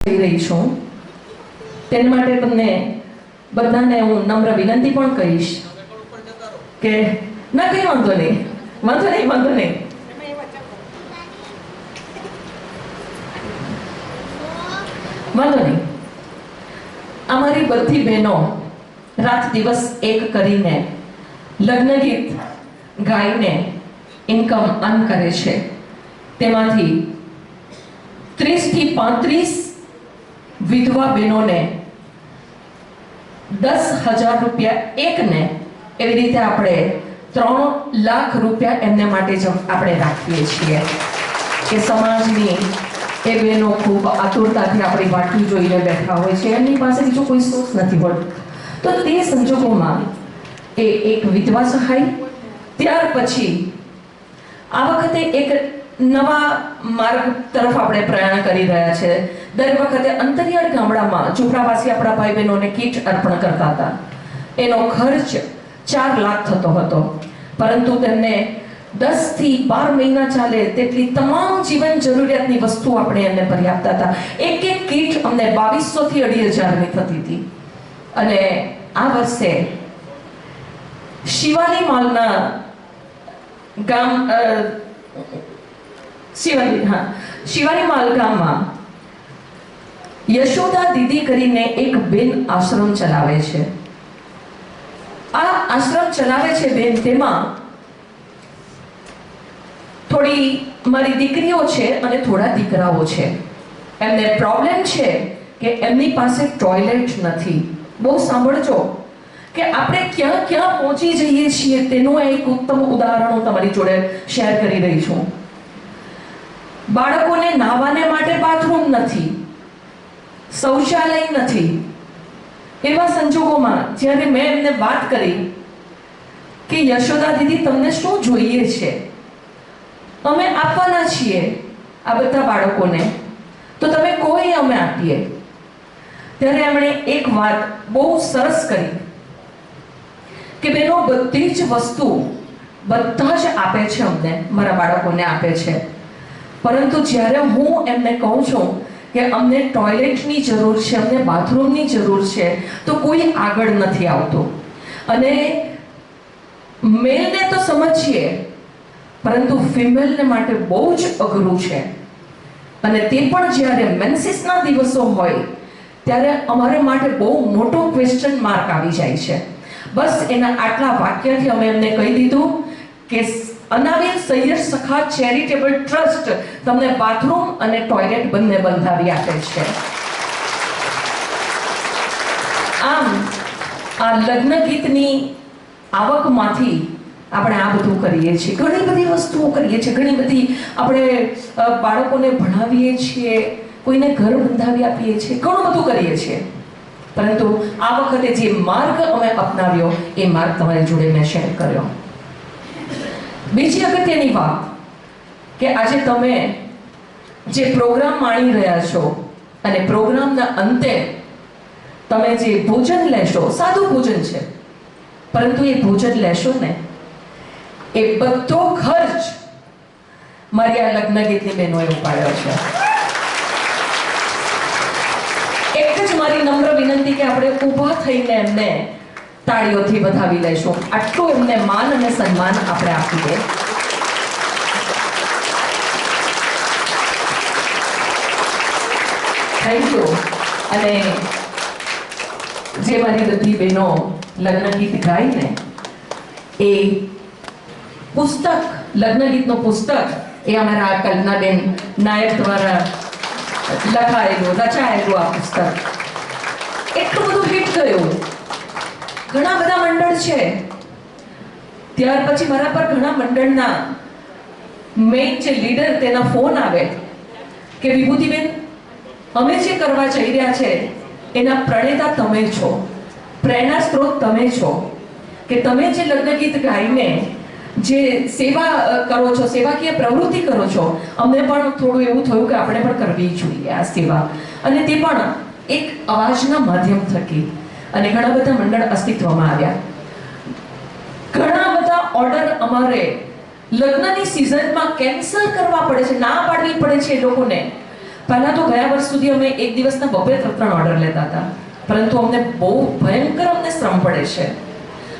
કહી રહી છું તેના માટે તમને બધાને હું નમ્ર વિનંતી પણ કહીશ કે ના કઈ વાંધો નહીં વાંધો નહીં અમારી બધી બહેનો રાત દિવસ એક કરીને લગ્ન ગીત ગાઈને ઇન્કમ અર્ન કરે છે। તેમાંથી 30 થી 35 વિધવા બહેનોને 10,000 રૂપિયા એકને એવી રીતે આપણે 3 લાખ રૂપિયા એમને માટે જ આપણે રાખીએ છીએ કે સમાજની એ બહેનો ખૂબ આતુરતાથી આપણી વાટકી જોઈને બેઠા હોય છે, એમની પાસે બીજો કોઈ સોર્સ નથી હોતો। તો તે સંજોગોમાં એ એક વિધવા સહાય, ત્યાર પછી આ વખતે એક નવા માર્ગ તરફ આપણે પ્રયાણ કરી રહ્યા છે। દર વખતે અંતરિયાળ ગામડામાં ઝૂંપડાવાસી આપણા ભાઈ બહેનોને કીટ અર્પણ કરતા હતા, એનો ખર્ચ 4 લાખ થતો હતો, પરંતુ તેમને 10 થી 12 મહિના ચાલે તેટલી તમામ જીવન જરૂરિયાતની વસ્તુ આપણે એમને ભરી આપતા હતા। એક કીટ અમને 2200 થી 2,500 ની થતી હતી। અને આ વર્ષે શિવાલી માલના ગામ શિવાલી માલ ગામમાં યશોદા દીદી કરીને એક બેન આશ્રમ ચલાવે છે। આ આશ્રમ ચલાવે છે બેન, તેમાં થોડી મારી દીકરીઓ છે અને થોડા દીકરાઓ છે। એમને પ્રોબ્લેમ છે કે એમની પાસે ટોયલેટ નથી। બહુ સાંભળજો કે આપણે ક્યાં ક્યાં પહોંચી જઈએ છીએ તેનું એક ઉત્તમ ઉદાહરણ હું તમારી જોડે શેર કરી રહી છું। બાળકોને નાહવાને માટે બાથરૂમ નથી, શૌચાલય નથી। એવા સંજોગોમાં જ્યારે મેં એમને વાત કરી કે યશોદા દીદી તમને શું જોઈએ છે, અમે આપવાના છીએ આ બધા બાળકોને, તો તમે કોઈ અમે આપીએ। ત્યારે એમણે એક વાત બહુ સરસ કરી કે બેનો બધી જ વસ્તુ બધા જ આપે છે, અમને મારા બાળકોને આપે છે, પરંતુ જ્યારે હું એમને કહું છું કે અમને ટોયલેટની જરૂર છે, અમને બાથરૂમની જરૂર છે, તો કોઈ આગળ નથી આવતું। અને મેલને તો સમજીએ, પરંતુ ફિમેલને માટે બહુ જ અઘરું છે। અને તે પણ જ્યારે મેન્સિસના દિવસો હોય ત્યારે અમારે માટે બહુ મોટો ક્વેશ્ચન માર્ક આવી જાય છે। બસ એના આટલા વાક્યથી અમે એમને કહી દીધું કે અનાવિલ સૈયદ સખા ચેરિટેબલ ટ્રસ્ટ તમને બાથરૂમ અને ટોયલેટ બંને બંધાવી આપે છે। આમ આ લગ્ન ગીતની આવકમાંથી આપણે આ બધું કરીએ છીએ, ઘણી બધી વસ્તુઓ કરીએ છીએ, ઘણી બધી આપણે બાળકોને ભણાવીએ છીએ, કોઈને ઘર બંધાવી આપીએ છીએ, ઘણું બધું કરીએ છીએ। પરંતુ આ વખતે જે માર્ગ અમે અપનાવ્યો એ માર્ગ તમારી જોડે મેં શેર કર્યો। બીજી અગત્યની વાત કે આજે તમે જે પ્રોગ્રામ માણી રહ્યા છો અને પ્રોગ્રામના અંતે તમે જે ભોજન લેશો, સાદું ભોજન છે, પરંતુ એ ભોજન લેશો ને એ બધો ખર્ચ મારી આ લગ્ન ગીતની બહેનોએ ઉપાડ્યો છે। એક જ મારી નમ્ર વિનંતી કે આપણે ઊભા થઈને એમને તાળીઓથી વધાવી લઈશું, આટલું એમને માન અને સન્માન આપણે આપી દે। Thank you. અને જે મારી બધી બહેનો લગ્ન ગીત ગાઈને એ પુસ્તક, લગ્ન ગીતનો પુસ્તક એ અમારા કલ્પનાબેન નાયક દ્વારા રચાયેલું આ પુસ્તક એટલું બધું હિટ ગયું, ઘણા બધા મંડળ છે। ત્યાર પછી મારા પર ઘણા મંડળના મેઇન જે લીડર તેના ફોન આવે કે વિભૂતિબેન અમે જે કરવા જઈ રહ્યા છે એના પ્રણેતા તમે છો, પ્રેરણા સ્ત્રોત તમે છો, કે તમે જે લગ્ન ગીત ગાઈને જે સેવા કરો છો, સેવાકીય પ્રવૃત્તિ કરો છો, અમને પણ થોડું એવું થયું કે આપણે પણ કરવી જોઈએ આ સેવા, અને તે પણ એક અવાજના માધ્યમ થકી। અને ઘણા બધા મંડળ અસ્તિત્વમાં આવ્યા, ઘણા બધા ઓર્ડર અમારે લગ્નની સિઝનમાં કેન્સલ કરવા પડે છે, ના પાડવી પડે છે એ લોકોને, પહેલાં તો ગયા વર્ષ સુધી અમે એક દિવસના 2-3 ઓર્ડર લેતા હતા, પરંતુ અમને બહુ ભયંકર શ્રમ પડે છે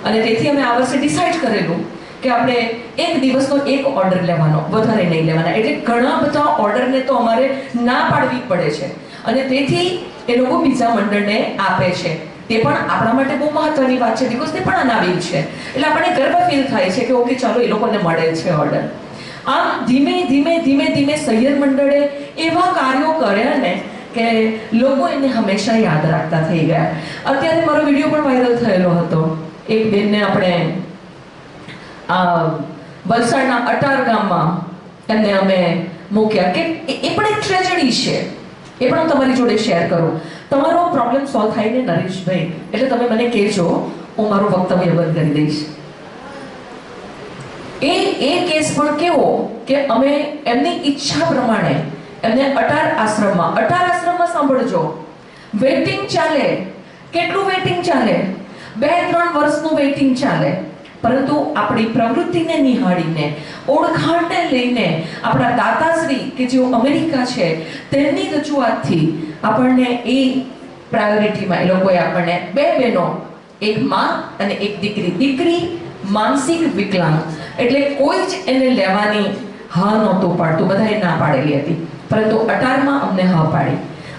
અને તેથી અમે આ વર્ષે ડિસાઇડ કરેલું કે આપણે એક દિવસનો એક ઓર્ડર લેવાનો, વધારે નહીં લેવાના. એટલે ઘણા બધા ઓર્ડરને તો અમારે ના પાડવી પડે છે અને તેથી એ લોકો બીજા મંડળને આપે છે. તે પણ આપણા માટે બહુ મહત્વની વાત છે, બીકોઝ તે પણ અનાવિલ છે. એટલે આપણને ગર્વ ફીલ થાય છે કે ઓકે ચાલો એ લોકોને મળે છે ઓર્ડર. આમ ધીમે ધીમે સૈયદ મંડળે એવા કાર્યો કર્યા ને કે લોકો એને હંમેશા યાદ રાખતા થઈ ગયા. અત્યારે મારો વિડીયો પણ વાયરલ થયેલો હતો. એક બેનને આપણે વલસાડના અટાર ગામમાં એમને અમે મૂક્યા કે એ પણ એક ટ્રેજડી છે. એ પણ હું તમારી જોડે શેર કરું. તમારો પ્રોબ્લેમ સોલ્વ થાય ને નરેશભાઈ, એટલે તમે મને કહેજો, હું મારું વક્તવ્ય બંધ કરી દઈશ. એ કેસ પણ કેવો કે અમે એમની ઈચ્છા પ્રમાણે એમને અટાર આશ્રમમાં સાંભળજો, વેઇટિંગ ચાલે. કેટલું વેઇટિંગ ચાલે? 2-3 વર્ષનું વેઇટિંગ ચાલે. પરંતુ આપણી પ્રવૃત્તિને નિહાળીને, ઓળખાણને લઈને આપણા દાતાશ્રી કે જેઓ અમેરિકા છે તેમની રજૂઆતથી આપણને એ પ્રાયોરિટીમાં એ લોકોએ આપણને 2 બહેનો, એક માં અને એક દીકરી. દીકરી માનસિક વિકલાંગ, એટલે કોઈ જ એને લેવાની હા નહોતું પાડતું, બધાએ ના પાડેલી હતી, પરંતુ અટારમાં અમને હા પાડી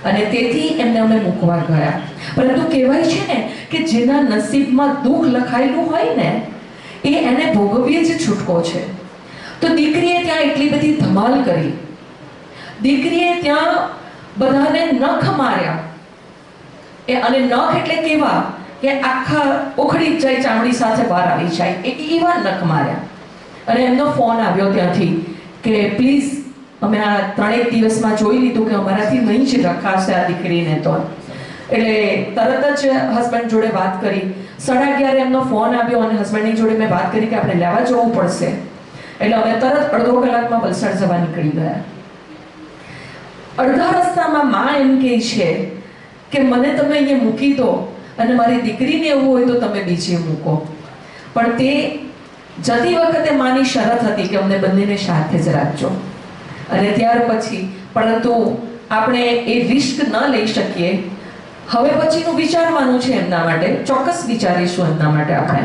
અને તેથી એમને અમે મૂકવા ગયા. પરંતુ કહેવાય છે ને કે જેના નસીબમાં દુઃખ લખાયેલું હોય ને એને ભોગવીએ જ છૂટકો છે. તો દીકરીએ ત્યાં એટલી બધી ધમાલ કરી, દીકરીએ ત્યાં બધાને નખ માર્યા. અને નખ એટલે કેવા કે આખા ઉખડી જાય, ચામડી સાથે બહાર આવી જાય, એવા નખ માર્યા. અને એમનો ફોન આવ્યો ત્યાંથી કે પ્લીઝ અમે આ 3 દિવસમાં જોઈ લીધું કે અમારાથી નહીં જ રખાશે આ દીકરીને. તો એટલે તરત જ હસબન્ડ જોડે વાત કરી. 11:30 એમનો ફોન આવ્યો અને હસબન્ડની જોડે મેં વાત કરી કે આપણે લેવા જવું પડશે. એટલે અમે તરત અડધો કલાકમાં વલસાડ જવા નીકળી ગયા. અડધા રસ્તામાં માં એમ કહે છે કે મને તમે અહીંયા મૂકી દો અને મારી દીકરીને એવું હોય તો તમે બીજે મૂકો. પણ તે જતી વખતે માની શરત હતી કે અમને બંનેને સાથે જ રાખજો. અને ત્યાર પછી પરંતુ આપણે એ રિસ્ક ન લઈ શકીએ. હવે પછીનું વિચારવાનું છે એમના માટે, ચોક્કસ વિચારીશું એમના માટે આપણે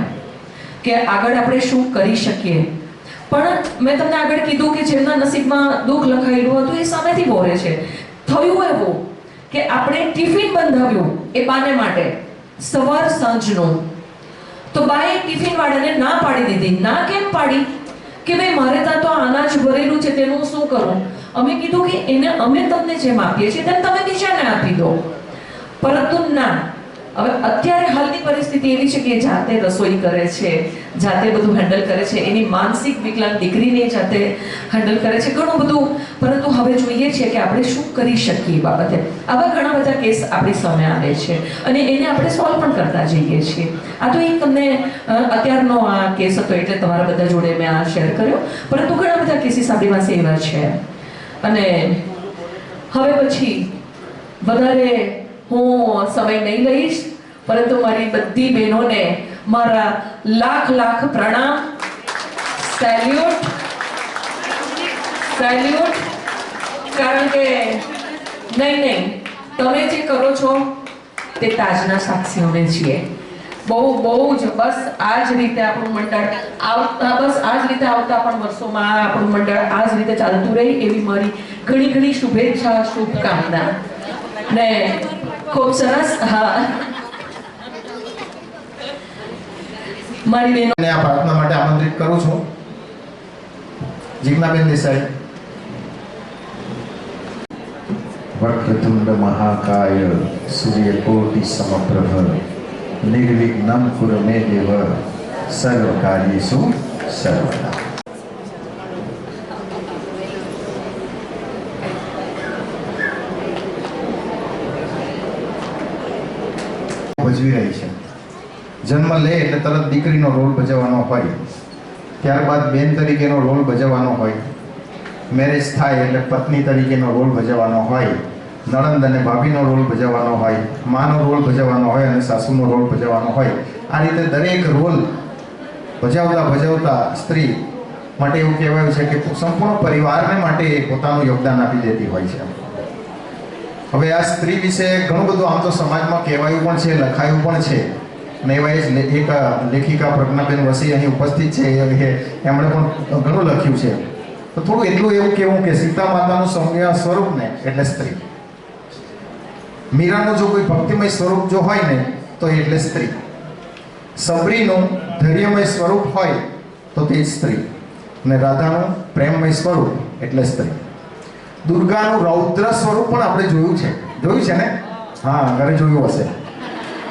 કે આગળ આપણે શું કરી શકીએ. પણ મેં તમને આગળ કીધું કે જેમના નસીબમાં દુઃખ લખાયેલું હતું એ સામેથી બોરે છે. થયું એવું કે આપણે ટિફિન બંધાવ્યું એ બાને માટે સવાર સાંજનું. તો બાએ ટિફિન વાળાને ના પાડી દીધી. ના કેમ પાડી? કે ભાઈ મારે ત્યાં તો અનાજ ભરેલું છે, તેનું શું કરું? અમે કીધું કે એને અમે તમને જેમ આપીએ છીએ તેમ તમે બીજાને આપી દો. પરંતુ ના, હવે અત્યારે હાલની પરિસ્થિતિ એવી છે કે જાતે રસોઈ કરે છે, જાતે બધું હેન્ડલ કરે છે, એની માનસિક વિકલાંગ દીકરીને જાતે હેન્ડલ કરે છે, ઘણું બધું. પરંતુ હવે જોઈએ છે કે આપણે શું કરી શકીએ બાબતે. આવા ઘણા બધા કેસ આપણી સામે આવે છે અને એને આપણે સોલ્વ પણ કરતા જઈએ છીએ. આ તો એક તમને અત્યારનો આ કેસ હતો એટલે તમારા બધા જોડે મેં આ શેર કર્યો, પરંતુ ઘણા બધા કેસીસ આપણી પાસે એવા છે. અને હવે પછી વધારે હું સમય નહીં લઈશ, પરંતુ મારી બધી બહેનોને મારા લાખ પ્રણામ, સેલ્યુટ. કારણ કે નહીં તમે જે કરો છો તે તાજના સાક્ષીઓને છીએ. બહુ જ બસ આ જ રીતે આપણું મંડળ આવતા પણ વર્ષોમાં આપણું મંડળ આ જ રીતે ચાલતું રહે એવી મારી ઘણી શુભેચ્છા, શુભકામના. ને ખૂબ સરસ. હા, મારી બહેનોને આ પ્રાર્થના માટે આમંત્રિત કરું છું. જીજ્ઞાબેન દેસાઈ. વક્રતુંડ મહાકાય સૂર્યકોટિ સમપ્રભ નિર્વિઘ્નમ કુરુ મે દેવ સર્વકાર્યેષુ સર્વદા. ભજવી રહી છે. જન્મ લે એટલે તરત દીકરીનો રોલ ભજવવાનો હોય, ત્યારબાદ બેન તરીકેનો રોલ ભજવવાનો હોય, મેરેજ થાય એટલે પત્ની તરીકેનો રોલ ભજવવાનો હોય, નણંદ અને ભાભીનો રોલ ભજવવાનો હોય, માનો રોલ ભજવવાનો હોય અને સાસુનો રોલ ભજવવાનો હોય. આ રીતે દરેક રોલ ભજવતા સ્ત્રી માટે એવું કહેવાયું છે કે સંપૂર્ણ પરિવારને માટે પોતાનું યોગદાન આપી દેતી હોય છે. હવે આ સ્ત્રી વિશે ઘણું બધું આમ તો સમાજમાં કહેવાયું પણ છે, લખાયું પણ છે, અને એવા એક લેખિકા પ્રજ્ઞાબેન વસી અહીં ઉપસ્થિત છે, એમણે પણ ઘણું લખ્યું છે. તો થોડું એટલું એવું કહેવું કે સીતા માતાનું સૌમ્ય સ્વરૂપ ને એટલે સ્ત્રી, મીરાનું જો કોઈ ભક્તિમય સ્વરૂપ જો હોય ને તો એટલે સ્ત્રી, સબરીનું ધૈર્યમય સ્વરૂપ હોય તો તે સ્ત્રી, અને રાધાનું પ્રેમમય સ્વરૂપ એટલે સ્ત્રી. દુર્ગાનું રૌદ્ર સ્વરૂપ પણ આપણે જોયું છે ને? હા, ઘરે જોયું હશે.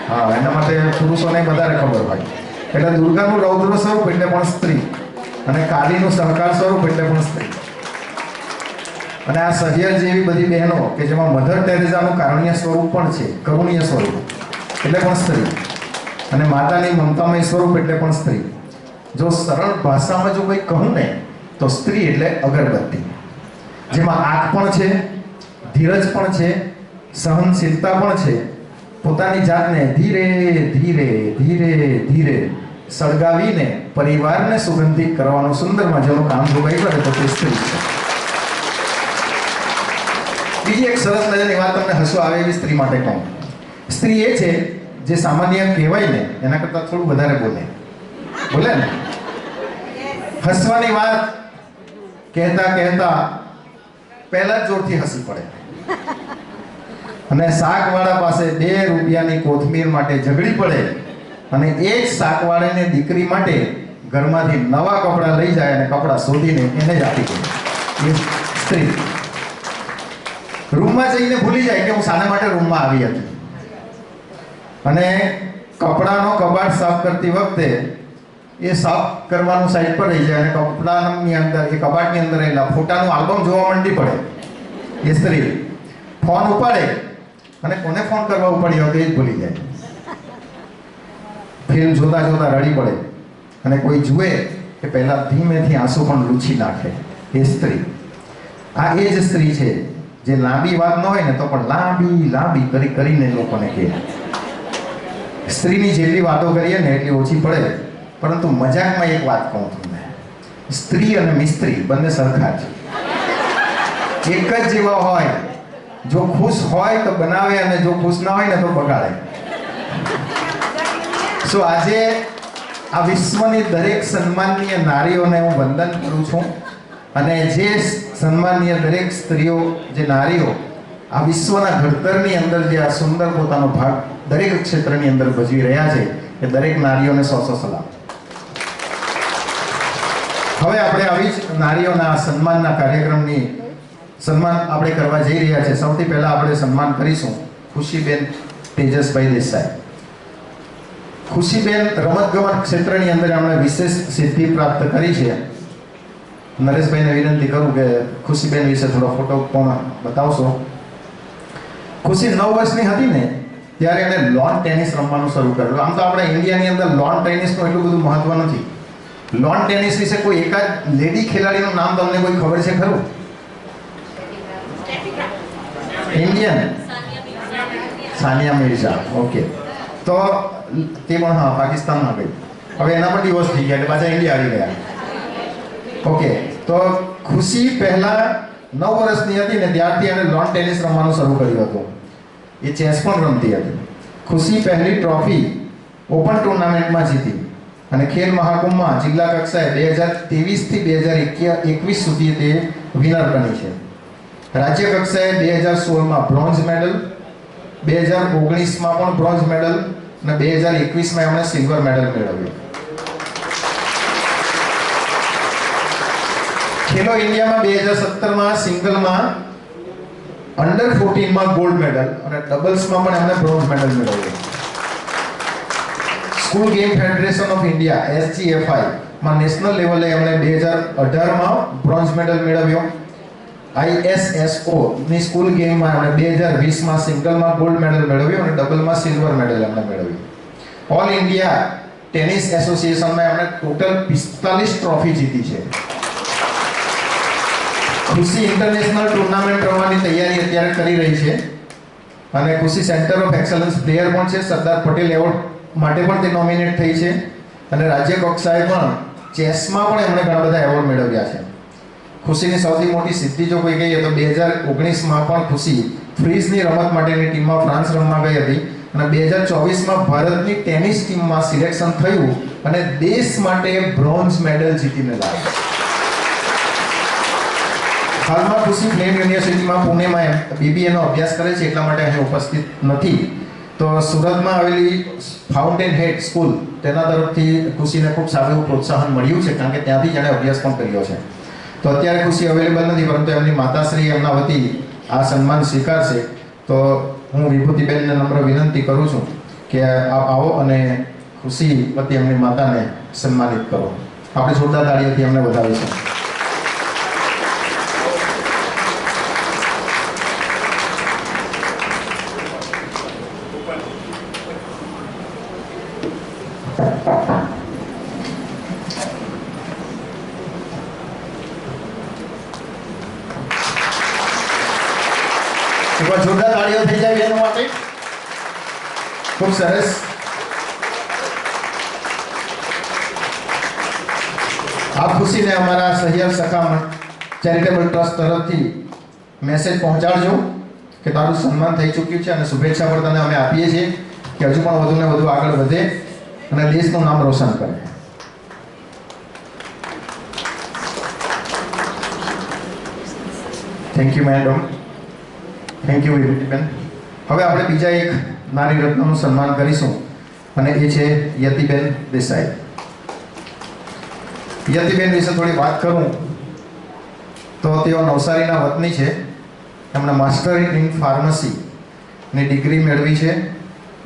હા, એના માટે પુરુષોને વધારે ખબર હોય. એટલે દુર્ગાનું રૌદ્ર સ્વરૂપ એટલે પણ સ્ત્રી, અને કાળીનું સહકાર સ્વરૂપ એટલે પણ સ્ત્રી. અને આ સહિયર જેવી બધી બહેનો કે જેમાં મધર ટેરેઝાનું કારુણ્ય સ્વરૂપ પણ છે, કરુણ્ય સ્વરૂપ એટલે પણ સ્ત્રી, અને માતાની મમતામય સ્વરૂપ એટલે પણ સ્ત્રી. જો સરળ ભાષામાં જો કંઈ કહું ને તો સ્ત્રી એટલે અગરબત્તી, જેમાં આંખ પણ છે, ધીરજ પણ છે, સહનશીલતા પણ છે, પોતાની જાતને ધીરે ધીરે ધીરે ધીરે સળગાવીને પરિવારને સુગંધિત કરવાનું સુંદર મજાનું કામ જો કંઈ કરે તો તે સ્ત્રી છે. બીજી એક સરસ મજાની વાત તમને હસવું આવે એવી સ્ત્રી માટે કહું. સ્ત્રી એ છે જે સામાન્ય કહેવાય ને એના કરતાં થોડું વધારે બોલે ને. હસવાની વાત કહેતા કહેતા પહેલા જ જોરથી હસી પડે, અને શાકવાળા પાસે 2 રૂપિયાની કોથમીર માટે ઝઘડી પડે, અને એ જ શાકવાળાને દીકરી માટે ઘરમાંથી નવા કપડાં લઈ જાય અને કપડાં શોધીને એને જ આપી દે. એ સ્ત્રી રૂમમાં જઈને ભૂલી જાય કે હું શાના માટે રૂમમાં આવી હતી, અને કપડાનો કબાટ સાફ કરતી વખતે એ સાફ કરવાનું સાઈડ પર રહી જાય, અને કપડાની અંદર એ કબાટની અંદર રહેલા ફોટાનું આલ્બમ જોવા માંડી પડે. એ સ્ત્રી ફોન ઉપાડે અને કોને ફોન કરવા ઉપાડ્યો તે જ ભૂલી જાય. ફિલ્મ જોતા જોતા રડી પડે, અને કોઈ જુએ કે પહેલા ધીમેથી આંસુ પણ લૂછી નાખે. એ સ્ત્રી, આ એ જ સ્ત્રી છે જે લાંબી વાત ન હોય ને તો પણ લાંબી લાંબી કરીને લોકોને કહે. સ્ત્રીની જેટલી વાતો કરીએ ને એટલી ઓછી પડે. પરંતુ મજાકમાં એક વાત કહું તમને, સ્ત્રી અને મિસ્ત્રી બંને સરખા છે, એક જ જેવા હોય. જો ખુશ હોય તો બનાવે, અને જો ખુશ ના હોય ને તો બગાડે. સો આજે આ વિશ્વની દરેક સન્માનનીય નારીઓને હું વંદન કરું છું, અને જે સન્માનનીય દરેક સ્ત્રીઓ, જે નારીઓ આ વિશ્વના ઘડતરની અંદર જે આ સુંદર પોતાનો ભાગ દરેક ક્ષેત્રની અંદર ભજવી રહ્યા છે, એ દરેક નારીઓને 100 સલામ. હવે આપણે આવી જ નારીઓના સન્માનના કાર્યક્રમની સન્માન આપણે કરવા જઈ રહ્યા છે. સૌથી પહેલા આપણે સન્માન કરીશું ખુશીબેન તેજસભાઈ દેસાઈ. ખુશીબેન રમતગમત ક્ષેત્રની અંદર એમણે વિશેષ સિદ્ધિ પ્રાપ્ત કરી છે. નરેશભાઈને વિનંતી કરું કે ખુશીબેન વિશે થોડો ફોટો પણ બતાવશો. ખુશી 9 વર્ષની હતી ને ત્યારે એણે લોન ટેનિસ રમવાનું શરૂ કર્યું. આમ તો આપણા ઇન્ડિયાની અંદર લોન ટેનિસનું એટલું બધું મહત્વ નથી. લોન ટેનિસ વિશે કોઈ એકાદ લેડી ખેલાડીનું નામ તમને કોઈ ખબર છે ખરું? ઇન્ડિયન સાનિયા મિર્ઝા. ઓકે, તો તે પણ હા પાકિસ્તાનમાં ગઈ. હવે એના પણ ડિવોર્સ થઈ ગયા એટલે પાછા ઇન્ડિયા આવી ગયા. ઓકે, તો ખુશી પહેલા 9 વર્ષની હતી ને ત્યારથી એણે લોન ટેનિસ રમવાનું શરૂ કર્યું હતું. એ ચેસ પણ રમતી હતી. ખુશી પહેલી ટ્રોફી ઓપન ટુર્નામેન્ટમાં જીતી, અને ખેલ મહાકુંભમાં જિલ્લા કક્ષાએ 2023 થી 2021 સુધી તે વિનર બની છે. રાજ્ય કક્ષાએ 2016માં બ્રોન્ઝ મેડલ, 2019માં પણ બ્રોન્ઝ મેડલ, અને 2021માં એમણે સિલ્વર મેડલ મેળવ્યો. ખેલો ઇન્ડિયામાં 2017માં સિંગલમાં અંડર 14માં ગોલ્ડ મેડલ, અને ડબલ્સમાં પણ એમણે બ્રોન્ઝ મેડલ મેળવ્યો. School game federation of India SGFI માં નેશનલ લેવલે એમણે 2018માં બ્રોન્ઝ મેડલ મેળવ્યો. ISSO ની સ્કૂલ ગેમમાં એમણે 2020માં સિંગલમાં ગોલ્ડ મેડલ મેળવ્યો, અને ડબલમાં સિલ્વર મેડલ એમણે મેળવ્યો. ઓલ ઇન્ડિયા ટેનિસ એસોસિએશનમાં એમણે ટોટલ 45 ટ્રોફી જીતી છે. ખુશી ઇન્ટરનેશનલ ટુર્નામેન્ટ રમવાની તૈયારી અત્યારે કરી રહી છે, અને ખુશી સેન્ટર ઓફ એક્સલન્સ પ્લેયર પણ છે. સરદાર પટેલ એવોર્ડ માટે પણ તે નોમિનેટ થઈ છે, અને રાજ્ય કક્ષાએ પણ ચેસમાં પણ એમણે ઘણા બધા એવોર્ડ મેળવ્યા છે. ખુશીની સૌથી મોટી સિદ્ધિ જો કોઈ કહીએ તો 2019માં પણ ખુશી ફ્રીઝની રમત માટેની ટીમમાં ફ્રાન્સ રમવા ગઈ હતી અને 2024માં ભારતની ટેનિસ ટીમમાં સિલેક્શન થયું અને દેશ માટે બ્રોન્ઝ મેડલ જીતીને લાવી. હાલમાં ખુશી પ્લેન યુનિવર્સિટીમાં પુણેમાં BBA નો અભ્યાસ કરે છે, એટલા માટે અહીં ઉપસ્થિત નથી. તો સુરતમાં આવેલી ફાઉન્ટેન હેડ સ્કૂલ તેના તરફથી ખુશીને ખૂબ સારું પ્રોત્સાહન મળ્યું છે, કારણ કે ત્યાંથી જેણે અભ્યાસ પણ કર્યો છે. તો અત્યારે ખુશી અવેલેબલ નથી, પરંતુ એમની માતાશ્રી એમના વતી આ સન્માન સ્વીકારશે. તો હું વિભૂતિબેનને નમ્ર વિનંતી કરું છું કે આપ આવો અને ખુશી વતી એમની માતાને સન્માનિત કરો. આપણે જોરદાર તાળીઓથી એમને વધાવીશું. જોરદાર તાળીઓ થઈ જાય એના માટે. ખૂબ સરસ. આપ ખુશીને અમારા સહિયર સખા ચેરિટેબલ ટ્રસ્ટ તરફથી મેસેજ પહોંચાડજો કે તારું સન્માન થઈ ચૂક્યું છે અને શુભેચ્છા પણ તને અમે આપીએ છીએ કે હજુ પણ વધુને વધુ આગળ વધે અને દેશનું નામ રોશન કરે. Thank you madam. Thank you વિભૂતિબેન. હવે આપણે બીજા એક નારી રત્નનું સન્માન કરીશું અને એ છે યતિબેન દેસાઈ. યતિબેન વિશે થોડી વાત કરું તો તેઓ નવસારીના વતની છે. એમણે માસ્ટર ઇન ફાર્મસીની ડિગ્રી મેળવી છે.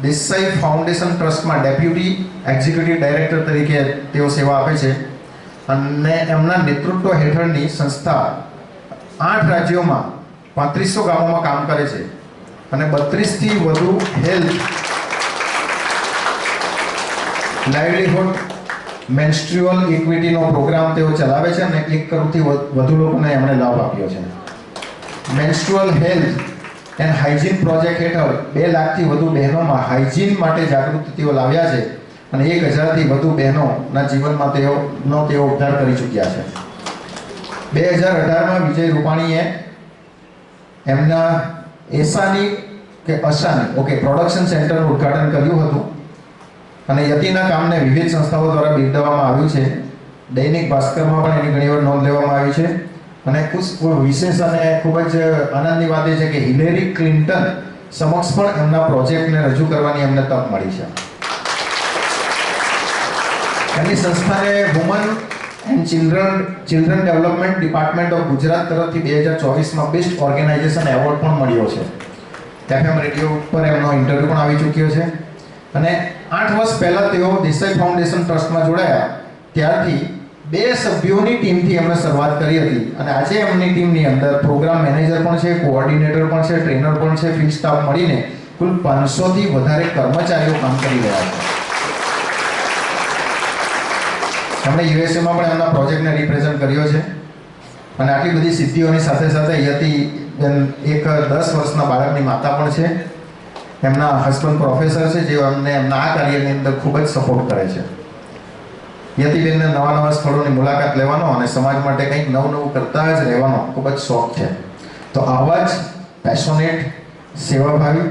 દેસાઈ ફાઉન્ડેશન ટ્રસ્ટમાં ડેપ્યુટી એક્ઝિક્યુટિવ ડાયરેક્ટર તરીકે તેઓ સેવા આપે છે અને એમના નેતૃત્વ હેઠળની સંસ્થા 8 રાજ્યોમાં 3500 ગામોમાં કામ કરે છે અને 32થી વધુ હેલ્થ, લાઇવલીહુડ, મેન્સ્ટ્રુઅલ ઇક્વિટીનો પ્રોગ્રામ તેઓ ચલાવે છે અને 1 કરોડથી વધુ લોકોને એમણે લાભ આપ્યો છે. Menstrual health and hygiene project હેઠળ 2 લાખથી વધુ બહેનોમાં હાઇજીન માટે જાગૃતિ તેઓ લાવ્યા છે અને 1000થી વધુ બહેનોના જીવનમાં તેઓ ઉદ્ધાર કરી ચૂક્યા છે. 2018માં વિજય રૂપાણીએ એમના એસાની પ્રોડક્શન સેન્ટરનું ઉદ્ઘાટન કર્યું હતું અને યતિના કામને વિવિધ સંસ્થાઓ દ્વારા બિરદાવવામાં આવ્યું છે. દૈનિક ભાસ્કરમાં પણ એની ઘણીવાર નોંધ લેવામાં આવી છે અને વિશેષ અને ખૂબ જ આનંદની વાત એ છે કે હિલેરી ક્લિન્ટન સમક્ષ પણ એમના પ્રોજેક્ટને રજૂ કરવાની એમને તક મળી છે. એમની સંસ્થાને woman and children development department of Gujarat તરફથી 2024માં બેસ્ટ ઓર્ગેનાઇઝેશન એવોર્ડ પણ મળ્યો છે. FM રેડિયો પર એમનો ઇન્ટરવ્યુ પણ આવી ચૂક્યો છે અને 8 વર્ષ પહેલા તેઓ દેસાઈ ફાઉન્ડેશન ટ્રસ્ટમાં જોડાયા ત્યારથી 2 સભ્યોની ટીમથી એમણે શરૂઆત કરી હતી અને આજે એમની ટીમની અંદર પ્રોગ્રામ મેનેજર પણ છે, કોઓર્ડિનેટર પણ છે, ટ્રેનર પણ છે, ફિલ્ડ સ્ટાફ મળીને કુલ 500થી વધારે કર્મચારીઓ કામ કરી રહ્યા છે. એમણે યુએસએમાં પણ એમના પ્રોજેક્ટને રિપ્રેઝન્ટ કર્યો છે અને આટલી બધી સિદ્ધિઓની સાથે સાથે યતિ એક 10 વર્ષના બાળકની માતા પણ છે. એમના હસબન્ડ પ્રોફેસર છે જે અમને એમના આ કાર્યની અંદર ખૂબ જ સપોર્ટ કરે છે. યતિબેનને નવા સ્થળોની મુલાકાત લેવાનો અને સમાજ માટે કંઈક નવું કરતા જ રહેવાનો ખૂબ જ શોખ છે. તો આવા જ પેશોનેટ, સેવાભાવી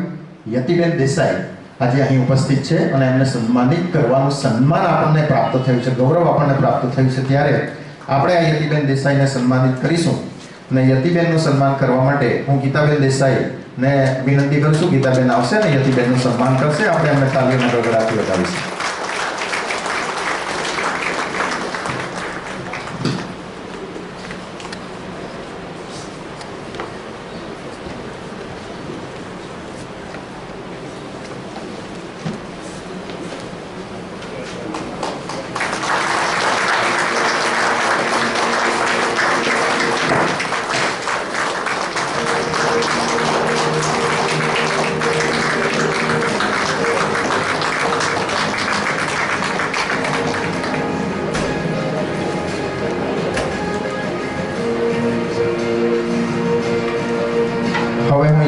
યતિબેન દેસાઈ આજે અહીં ઉપસ્થિત છે અને એમને સન્માનિત કરવાનું સન્માન આપણને પ્રાપ્ત થયું છે, ગૌરવ આપણને પ્રાપ્ત થયું છે. ત્યારે આપણે આ યતિબેન દેસાઈને સન્માનિત કરીશું અને યતિબેનનું સન્માન કરવા માટે હું ગીતાબેન દેસાઈને વિનંતી કરું છું. ગીતાબેન આવશે અને યતિબેનનું સન્માન કરશે. આપણે એમને તાલીઓના ગગડાથી વધાવીશું.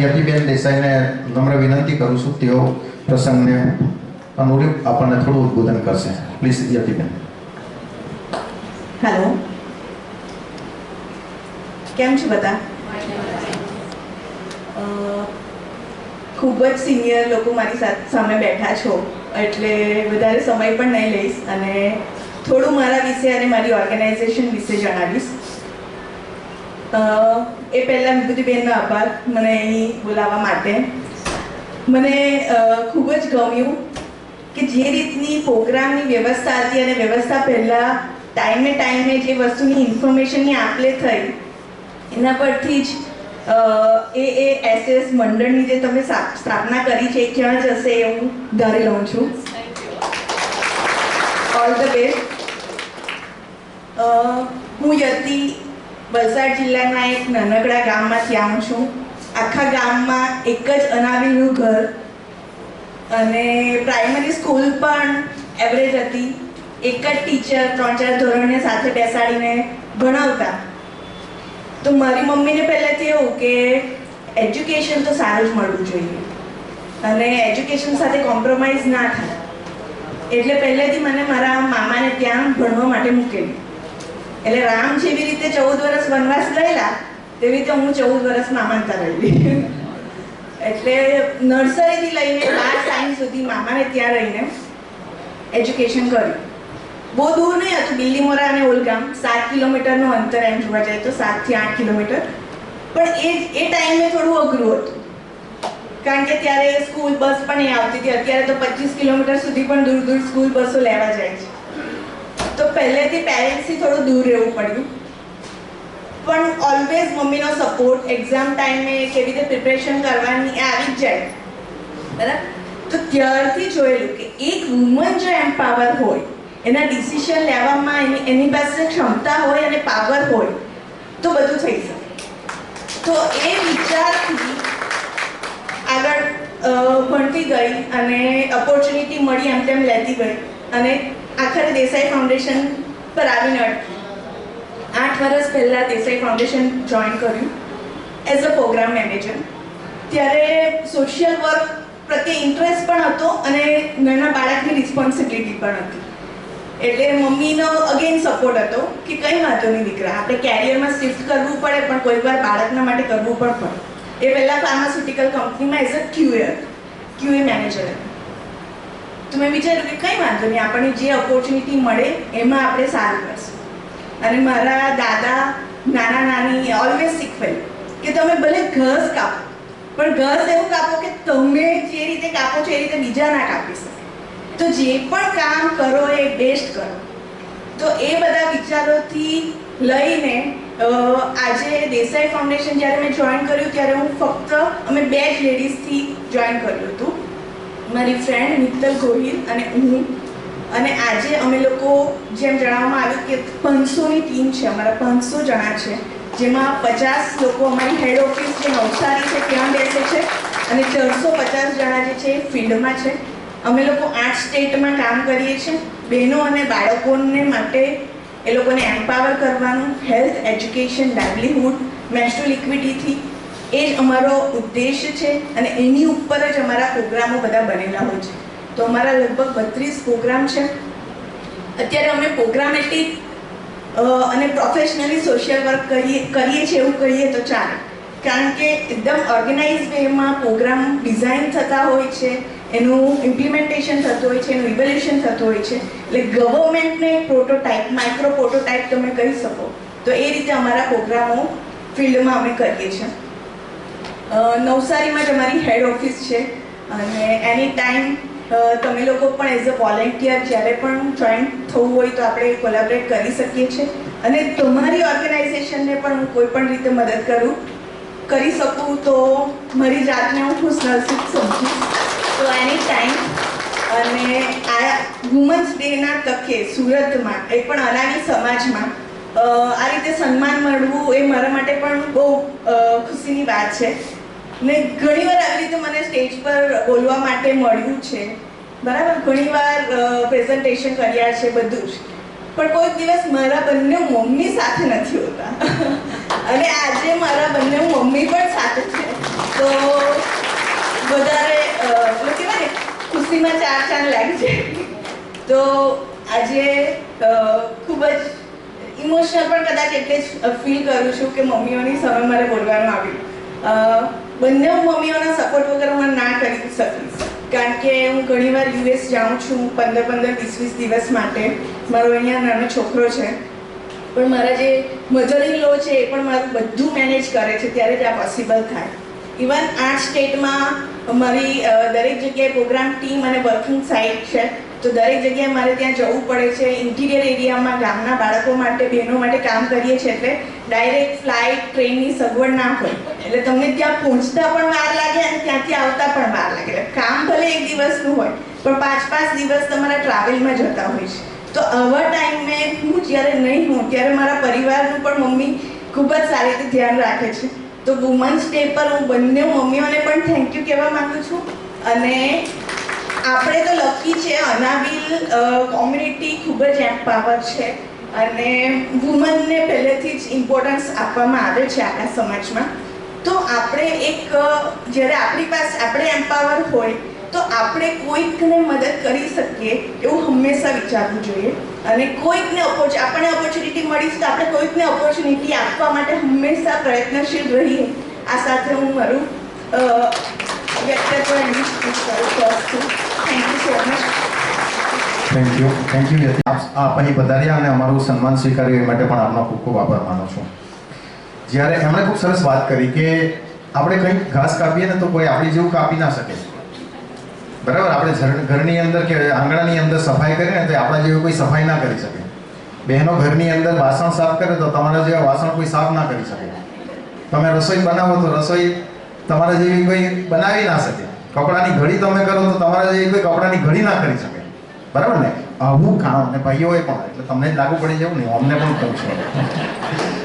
યતિબેન દેસાઈને નમ્ર વિનંતી કરું છું તેઓ પ્રસંગને અનુરૂપ આપણને થોડું ઉદ્બોધન કરશે. પ્લીઝ યતિબેન. હેલો, કેમ છો બધા? ખૂબ જ સિનિયર લોકો મારી સામે બેઠા છો, એટલે વધારે સમય પણ નહીં લઈશ અને થોડું મારા વિશે અને મારી ઓર્ગેનાઇઝેશન વિશે જણાવીશ. એ પહેલાં વિભૂતિબેનનો આભાર મને અહીં બોલાવવા માટે. મને ખૂબ જ ગમ્યું કે જે રીતની પ્રોગ્રામની વ્યવસ્થા હતી અને વ્યવસ્થા પહેલાં ટાઈમે જે વસ્તુની ઇન્ફોર્મેશનની આપ-લે થઈ એના પરથી જ AASS મંડળની જે તમે સ્થાપના કરી છે એ ક્યાં જશે એવું ધારી લઉં છું. All the best. હું યતિ વલસાડ જિલ્લાના એક નાનકડા ગામમાંથી આવું છું. આખા ગામમાં એક જ અનાવિલનું ઘર અને પ્રાઇમરી સ્કૂલ પણ એવરેજ હતી. એક જ ટીચર 3-4 ધોરણને સાથે બેસાડીને ભણાવતા. તો મારી મમ્મીને પહેલાંથી એવું કે એજ્યુકેશન તો સારું જ મળવું જોઈએ અને એજ્યુકેશન સાથે કોમ્પ્રોમાઇઝ ના થાય, એટલે પહેલેથી મને મારા મામાને ત્યાં ભણવા માટે મૂકેલી. એટલે રામ જેવી રીતે 14 વર્ષ વનવાસ ગયેલા તેવી રીતે હું 14 વર્ષ મામાને ત્યાં રહેલી. એટલે નર્સરીથી લઈને ક્લાસ 9 સુધી મામાને ત્યાં રહીને એજ્યુકેશન કર્યું. બહુ દૂર નહીં હતું, બિલ્લીમોરા અને ઓલગામ 7 કિલોમીટરનું અંતર એમ જોવા જાય તો 7 થી 8 કિલોમીટર. પણ એ ટાઈમે થોડું અઘરું હતું કારણ કે ત્યારે સ્કૂલ બસ પણ નહીં આવતી હતી. અત્યારે તો 25 કિલોમીટર સુધી પણ દૂર દૂર સ્કૂલ બસો લેવા જાય છે. તો પહેલેથી પેરેન્ટ્સથી થોડું દૂર રહેવું પડ્યું. પણ ઓલવેઝ મમ્મીનો સપોર્ટ, એક્ઝામ ટાઈમે કેવી રીતે પ્રિપરેશન કરવાની એ આવી જ જાય, બરાબર. તો ત્યારથી જોયેલું કે એક વુમન જો એમ્પાવર હોય, એના ડિસિઝન લેવામાં એની પાસે ક્ષમતા હોય અને પાવર હોય તો બધું થઈ શકે. તો એ વિચારથી આગળ ભણતી ગઈ અને ઓપોર્ચ્યુનિટી મળી એમ તેમ લેતી ગઈ અને આખરે દેસાઈ ફાઉન્ડેશન પર આવીને અટકી. 8 વર્ષ પહેલાં દેસાઈ ફાઉન્ડેશન જોઈન કર્યું એઝ અ પ્રોગ્રામ મેનેજર. ત્યારે સોશિયલ વર્ક પ્રત્યે ઇન્ટરેસ્ટ પણ હતો અને નાના બાળકની રિસ્પોન્સિબિલિટી પણ હતી. એટલે મમ્મીનો અગેન સપોર્ટ હતો કે કંઈ વાંધો નહીં દીકરા, આપણે કેરિયરમાં શિફ્ટ કરવું પડે પણ કોઈક વાર બાળકના માટે કરવું પણ પડે. એ પહેલાં ફાર્માસ્યુટિકલ કંપનીમાં એઝ અ QA મેનેજર હતી. તો મેં વિચાર્યું કે કંઈ વાંધો નહીં, આપણને જે ઓપોર્ચ્યુનિટી મળે એમાં આપણે સારું કરશું. અને મારા દાદા નાના નાની ઓલવેઝ શીખવેલું કે તમે ભલે ઘાસ કાપો પણ ઘાસ એવું કાપો કે તમે જે રીતે કાપો છો એ રીતે બીજા ના કાપી શકે. તો જે પણ કામ કરો એ બેસ્ટ કરો. તો એ બધા વિચારોથી લઈને આજે દેસાઈ ફાઉન્ડેશન જ્યારે મેં જોઈન કર્યું ત્યારે હું ફક્ત અમે 2 જ લેડીઝથી જોઈન કર્યું હતું, મારી ફ્રેન્ડ મિત્તલ ગોહિલ અને હું. અને આજે અમે લોકો જેમ જણાવવામાં આવ્યું કે 500ની ટીમ છે, અમારા 500 જણા છે, જેમાં 50 લોકો અમારી હેડ ઓફિસ જે નવસારી છે ત્યાં બેસે છે અને 450 જણા જે છે એ ફિલ્ડમાં છે. અમે લોકો 8 સ્ટેટમાં કામ કરીએ છીએ. બહેનો અને બાળકોને માટે એ લોકોને એમ્પાવર કરવાનું, હેલ્થ, એજ્યુકેશન, લાઇવલીહુડ, મેન્સ્ટ્રુઅલ ઇક્વિટીથી એ જ અમારો ઉદ્દેશ્ય છે અને એની ઉપર જ અમારા પ્રોગ્રામો બધા બનેલા હોય છે. તો અમારા લગભગ 32 પ્રોગ્રામ છે. અત્યારે અમે પ્રોગ્રામેટિક અને પ્રોફેશનલી સોશિયલ વર્ક કરીએ છીએ એવું કહીએ તો ચાલે, કારણ કે એકદમ ઓર્ગેનાઇઝ વેમાં પ્રોગ્રામ ડિઝાઇન થતા હોય છે, એનું ઇમ્પ્લિમેન્ટેશન થતું હોય છે, એનું ઇવેલ્યુએશન થતું હોય છે. એટલે ગવર્મેન્ટને એક પ્રોટોટાઇપ, માઇક્રો પ્રોટોટાઇપ તમે કહી શકો. તો એ રીતે અમારા પ્રોગ્રામો ફિલ્ડમાં અમે કરીએ છીએ. નવસારીમાં જ અમારી હેડ ઓફિસ છે અને એની ટાઈમ તમે લોકો પણ એઝ અ વોલેન્ટિયર જ્યારે પણ જોઈન થવું હોય તો આપણે કોલેબરેટ કરી શકીએ છીએ અને તમારી ઓર્ગેનાઇઝેશનને પણ હું કોઈ પણ રીતે મદદ કરી શકું તો મારી જાતને હું ખુશનસીબ સમજીશ. તો એની ટાઈમ અને આ વુમન્સ ડેના તકે સુરતમાં એ પણ અનાની સમાજમાં આ રીતે સન્માન મળવું એ મારા માટે પણ બહુ ખુશીની વાત છે. ને ઘણીવાર આવી રીતે મને સ્ટેજ પર બોલવા માટે મળ્યું છે, બરાબર. ઘણીવાર પ્રેઝન્ટેશન કર્યા છે બધું જ, પણ કોઈક દિવસ મારા બંને મમ્મી સાથે નથી હોતા અને આજે મારા બંને મમ્મી પણ સાથે છે. તો વધારે એટલે કહેવાય ને ખુશીમાં 4 ચાંદ લાગી જાય. તો આજે ખૂબ જ ઇમોશનલ પણ કદાચ એટલે જ ફીલ કરું છું કે મમ્મીઓની સામે મારે બોલવાનું આવ્યું. બંને મમ્મીઓના સપોર્ટ વગર હું ના કરી શકીશ, કારણ કે હું ઘણીવાર યુએસ જાઉં છું 15-20 દિવસ માટે. મારો અહીંયા નાનો છોકરો છે, પણ મારા જે મધર ઇન લો છે એ પણ મારું બધું મેનેજ કરે છે, ત્યારે જ આ પોસિબલ થાય. ઇવન 8 સ્ટેટમાં મારી દરેક જગ્યાએ પ્રોગ્રામ ટીમ અને વર્કિંગ સાઇટ છે, તો દરેક જગ્યાએ મારે ત્યાં જવું પડે છે. ઇન્ટિરિયર એરિયામાં ગામના બાળકો માટે, બહેનો માટે કામ કરીએ છીએ, એટલે ડાયરેક્ટ ફ્લાઇટ ટ્રેનની સગવડ ના હોય, એટલે તમને ત્યાં પહોંચતા પણ વાર લાગે અને ત્યાંથી આવતા પણ વાર લાગે. કામ ભલે એક દિવસનું હોય, પણ 5-5 દિવસ તમારા ટ્રાવેલમાં જતા હોય છે. તો આવા ટાઈમે હું જ્યારે નહીં હોઉં ત્યારે મારા પરિવારનું પણ મમ્મી ખૂબ જ સારી રીતે ધ્યાન રાખે છે. તો વુમન્સ ડે પર હું બંને મમ્મીઓને પણ થેન્ક યુ કહેવા માંગુ છું. અને આપણે તો લકી છે, અનાવિલ કોમ્યુનિટી ખૂબ જ એમ્પાવર છે અને વુમનને પહેલેથી જ ઇમ્પોર્ટન્સ આપવામાં આવે છે આપણા સમાજમાં. તો આપણે જ્યારે આપણી પાસે આપણે એમ્પાવર હોય તો આપણે કોઈકને મદદ કરી શકીએ એવું હંમેશા વિચારવું જોઈએ. અને કોઈકને આપણને ઓપોર્ચ્યુનિટી મળી તો આપણે કોઈકને ઓપોર્ચ્યુનિટી આપવા માટે હંમેશા પ્રયત્નશીલ રહીએ. આ સાથે હું મારું વ્યક્તિત્વ એન્ડ કરું છું. Thank you so much. Thank you Yati. આપ અહીં પધાર્યા અને અમારું સન્માન સ્વીકાર્યું એ માટે પણ આપનો ખૂબ ખૂબ આભાર માનું છું. જ્યારે એમણે ખૂબ સરસ વાત કરી કે આપણે કંઈક ઘાસ કાપીએ ને તો કોઈ આપણી જેવું કાપી ના શકે, બરાબર. આપણે ઘરની અંદર કે આંગણાની અંદર સફાઈ કરીએ ને તો આપણા જેવું કોઈ સફાઈ ના કરી શકે. બહેનો ઘરની અંદર વાસણ સાફ કરે તો તમારા જેવા વાસણ કોઈ સાફ ના કરી શકે. તમે રસોઈ બનાવો તો રસોઈ તમારા જેવી કોઈ બનાવી ના શકે. કપડાની ઘડી તમે કરો તો તમારા જેવી કોઈ કપડાની ઘડી ના કરી શકે, બરાબર ને. આવું કામ અને ભાઈઓએ પણ, એટલે તમને જ લાગુ પડી જવું ને, અમને પણ કહું છું.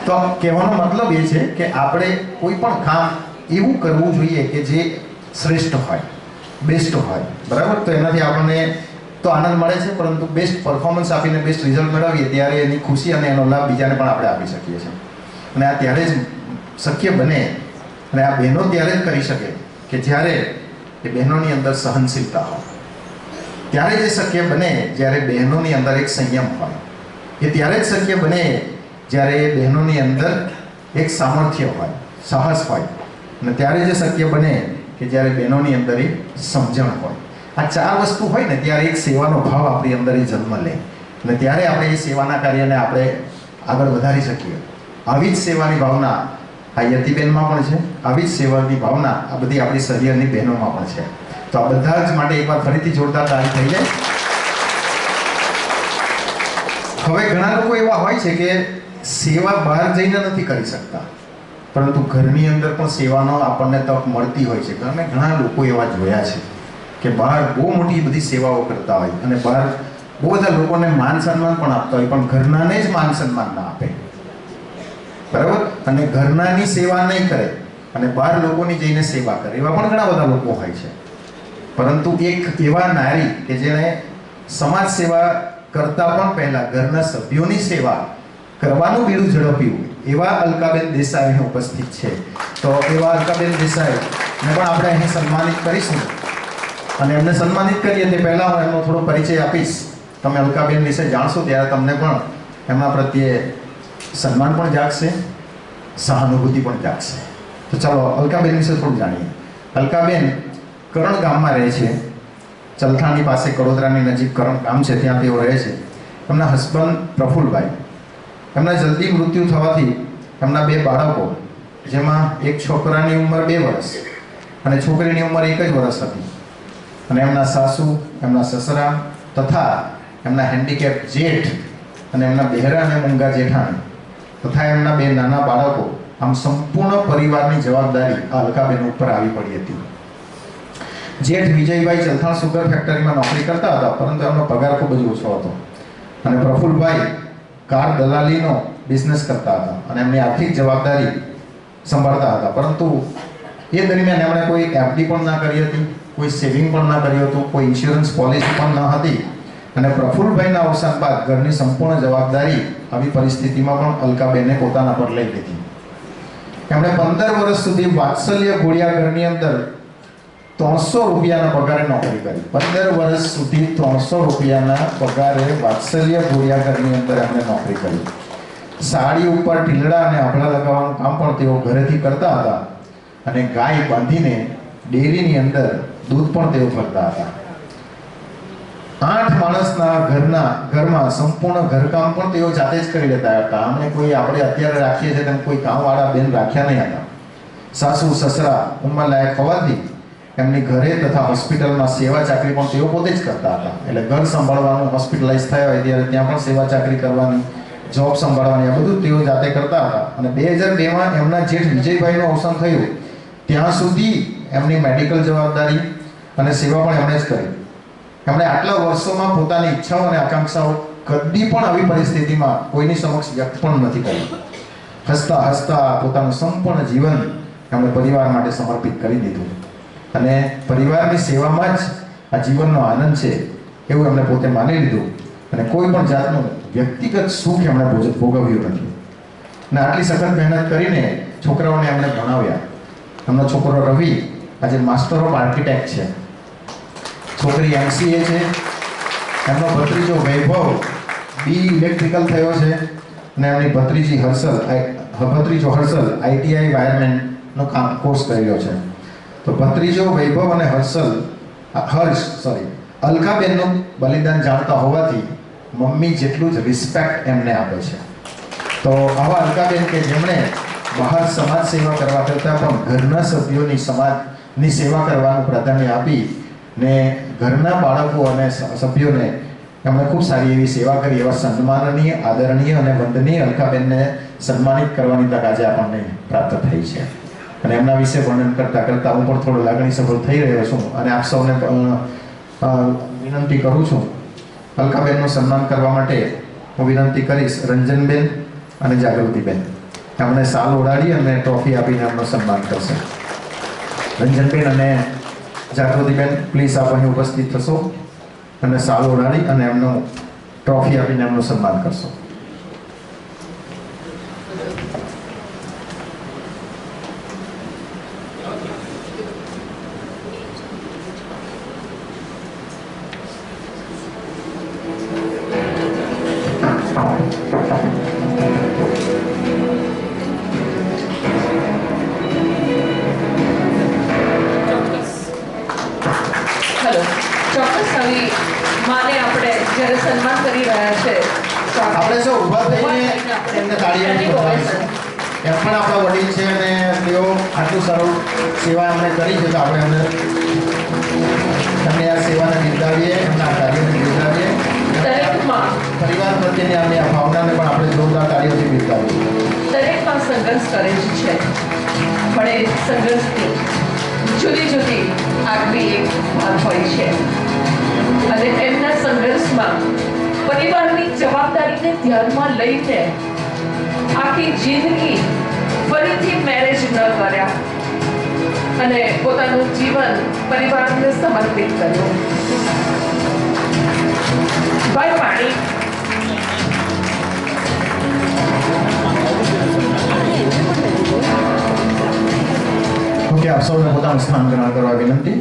તો કહેવાનો મતલબ એ છે કે આપણે કોઈ પણ કામ એવું કરવું જોઈએ કે જે શ્રેષ્ઠ હોય, બેસ્ટ હોય, બરાબર. તો એનાથી આપણને તો આનંદ મળે છે, પરંતુ બેસ્ટ પરફોર્મન્સ આપીને બેસ્ટ રિઝલ્ટ મેળવીએ ત્યારે એની ખુશી અને એનો લાભ બીજાને પણ આપણે આપી શકીએ છીએ. અને આ ત્યારે જ શક્ય બને અને આ બહેનો ત્યારે જ કરી શકે કે જ્યારે એ બહેનોની અંદર સહનશીલતા હોય. ત્યારે જ શક્ય બને જ્યારે બહેનોની અંદર એક સંયમ હોય. એ ત્યારે જ શક્ય બને જ્યારે એ બહેનોની અંદર એક સામર્થ્ય હોય, સાહસ હોય. અને ત્યારે જ શક્ય બને કે જ્યારે બહેનોની અંદર એક સમજણ હોય. આ 4 વસ્તુ હોય ને ત્યારે એક સેવાનો ભાવ આપણી અંદર એ જન્મ લે અને ત્યારે આપણે એ સેવાના કાર્યને આપણે આગળ વધારી શકીએ. આવી જ સેવાની ભાવના આ યતિબેનમાં પણ છે, આવી જ સેવાની ભાવના આ બધી આપણી સરિયરની બહેનોમાં પણ છે. તો આ બધા જ માટે એકવાર ફરીથી જોરદાર તાળી થઈ જાય. હવે ઘણા લોકો એવા હોય છે કે સેવા બહાર જઈને નથી કરી શકતા, પરંતુ ઘરની અંદર પણ સેવાનો આપણને તક મળતી હોય છે. અમે ઘણા લોકો એવા જોયા છે કે બહાર બહુ મોટી બધી સેવાઓ કરતા હોય અને બહાર બહુ બધા લોકોને માન સન્માન પણ આપતા હોય, પણ ઘરનાને જ માન સન્માન ના આપે, બરાબર. અને ઘરનાની સેવા નહીં કરે અને બહાર લોકોની જઈને સેવા કરે, એવા પણ ઘણા બધા લોકો હોય છે. પરંતુ એક એવા નારી કે જેણે સમાજ સેવા કરતા પણ પહેલા ઘરના સભ્યોની સેવા કરવાનું બીડું ઝડપ્યું, એવા અલકાબેન દેસાઈ અહીં ઉપસ્થિત છે. તો એવા અલકાબેન દેસાઈને પણ આપણે અહીં સન્માનિત કરીશું. અને એમને સન્માનિત કરીએ તે પહેલાં હું એમનો થોડો પરિચય આપીશ. તમે અલકાબેન વિશે જાણશો ત્યારે તમને પણ એમના પ્રત્યે સન્માન પણ જાગશે, સહાનુભૂતિ પણ જાગશે. તો ચાલો અલકાબેન વિશે થોડું જાણીએ. અલકાબેન કરણ ગામમાં રહે છે. ચલથાણી પાસે કડોદરાની નજીક કરણ ગામ છે, ત્યાં તેઓ રહે છે. એમના હસબન્ડ પ્રફુલભાઈ, એમના જલ્દી મૃત્યુ થવાથી એમના 2 બાળકો, જેમાં એક છોકરાની ઉંમર 2 વર્ષ અને છોકરીની ઉંમર 1 જ વર્ષ હતી. અને એમના સાસુ, એમના સસરા તથા એમના હેન્ડીકેપ જેઠ અને એમના બહેરા અને મૂંગા જેઠાણી તથા એમના 2 નાના બાળકો, આમ સંપૂર્ણ પરિવારની જવાબદારી આ અલકાબેન ઉપર આવી પડી હતી. જેઠ વિજયભાઈ ચલથાણ સુગર ફેક્ટરીમાં નોકરી કરતા હતા, પરંતુ એમનો પગાર ખૂબ જ ઓછો હતો. અને પ્રફુલભાઈ કાર દલાલીનો બિઝનેસ કરતા હતા અને એમની આર્થિક જવાબદારી સંભાળતા હતા. પરંતુ એ દરમિયાન એમણે કોઈ એફડી પણ ના કરી હતી, કોઈ સેવિંગ પણ ના કર્યું હતું, કોઈ ઇન્સ્યોરન્સ પોલિસી પણ ન હતી. અને પ્રફુલભાઈના અવસાન બાદ ઘરની સંપૂર્ણ જવાબદારી આવી પરિસ્થિતિમાં પણ અલકાબેને પોતાના પર લઈ લીધી. એમણે 15 વર્ષ સુધી વાત્સલ્ય ઘોડિયા ઘરની અંદર 300 રૂપિયાના પગારે નોકરી કરી. 15 વર્ષ સુધી 300 રૂપિયાના પગારે વાત્સલ્ય ઘોડિયા ઘરની અંદર એમણે નોકરી કરી. સાડી ઉપર ઢીલડા અને આભલા લગાવવાનું કામ પણ તેઓ ઘરેથી કરતા હતા. અને ગાય બાંધીને ડેરીની અંદર દૂધ પણ તેઓ ભરતા હતા. 8 માણસના ઘરમાં સંપૂર્ણ ઘરકામ પણ તેઓ જાતે જ કરી લેતા હતા. અમને કોઈ આપણે અત્યારે રાખીએ છીએ તેમ કોઈ કામવાળા બેન રાખ્યા નહીં હતા. સાસુ સસરા ઉંમરલાયક હોવાથી એમની ઘરે તથા હોસ્પિટલમાં સેવા ચાકરી પણ તેઓ પોતે જ કરતા હતા. એટલે ઘર સંભાળવાનું, હોસ્પિટલાઇઝ થયા હોય ત્યારે ત્યાં પણ સેવા ચાકરી કરવાની, જોબ સંભાળવાની, આ બધું તેઓ જાતે કરતા હતા. અને 2002માં એમના જેઠ વિજયભાઈનું અવસાન થયું ત્યાં સુધી એમની મેડિકલ જવાબદારી અને સેવા પણ એમણે જ કરી. એમણે આટલા વર્ષોમાં પોતાની ઈચ્છાઓ અને આકાંક્ષાઓ કદી પણ આવી પરિસ્થિતિમાં કોઈની સમક્ષ વ્યક્ત પણ નથી કરી. હસતા હસતા પોતાનું સંપૂર્ણ જીવન એમણે પરિવાર માટે સમર્પિત કરી દીધું અને પરિવારની સેવામાં જ આ જીવનનો આનંદ છે એવું એમણે પોતે માની લીધું અને કોઈ પણ જાતનું વ્યક્તિગત સુખ એમણે ભોગવ્યું નથી. અને આટલી સખત મહેનત કરીને છોકરાઓને એમણે ભણાવ્યા. એમનો છોકરો રવિ આજે માસ્ટર ઓફ આર્કિટેક્ટ છે, છોકરી MCA છે, એમનો ભત્રીજો વૈભવ BE ઇલેક્ટ્રિકલ થયો છે અને એમની ભત્રીજો હર્ષલ ITI વાયરમેનનો કોર્સ કર્યો છે. તો ભત્રીજો વૈભવ અને અલકાબેનનું બલિદાન જાણતા હોવાથી મમ્મી જેટલું જ રિસ્પેક્ટ એમને આપે છે. તો આવા અલકાબેન કે જેમણે બહાર સમાજ સેવા કરવા કરતાં પણ ઘરના સભ્યોની સમાજની સેવા કરવાનું પ્રાધાન્ય આપી ને ઘરના બાળકો અને સભ્યોને એમણે ખૂબ સારી એવી સેવા કરી. એવા સન્માનનીય, આદરણીય અને વંદનીય અલકાબેનને સન્માનિત કરવાની તક આજે આપણને પ્રાપ્ત થઈ છે. અને એમના વિશે વર્ણન કરતાં હું પણ થોડો લાગણીસભર થઈ રહ્યો છું અને આપ સૌને વિનંતી કરું છું, અલકાબેનનું સન્માન કરવા માટે હું વિનંતી કરીશ રંજનબેન અને જાગૃતિબેન. એમને સાલ ઓઢાડી અને ટ્રોફી આપીને એમનું સન્માન કરશે. રંજનબેન અને જાગૃતિબેન પ્લીઝ આપ અહીં ઉપસ્થિત થશો અને સાલ ઓઢાડી અને એમનું ટ્રોફી આપીને એમનું સન્માન કરશો. આપણે સૌ ઊભા થઈને એમને તાળીઓથી વધાવીશું. એમ પણ આપણા વડીલ છે અને તેઓ આટલું સારું સેવા એમણે કરી છે તો આપણે એમને આ સેવાને બિરદાવીએ, એમના કાર્યને બિરદાવીએ. પરિવાર પ્રત્યેની આમની આ ભાવનાને પણ આપણે જોરદાર તાળીઓથી બિરદાવીએ. દરેકમાં સંઘર્ષ કરે જ છે, પણ એ સંઘર્ષની જુદી જુદી આગવી એક વાત હોય છે અને એમના સંઘર્ષમાં પરિવારની જવાબદારીને ધ્યાનમાં લઈને આખી જિંદગી ફરીથી મેરેજ ન કર્યા અને પોતાનું જીવન પરિવારને સમર્પિત કર્યું. ભાઈ પાણી ઓકે, આપ સૌને પોતાનું સ્થાન ગ્રહણ કરવા વિનંતી.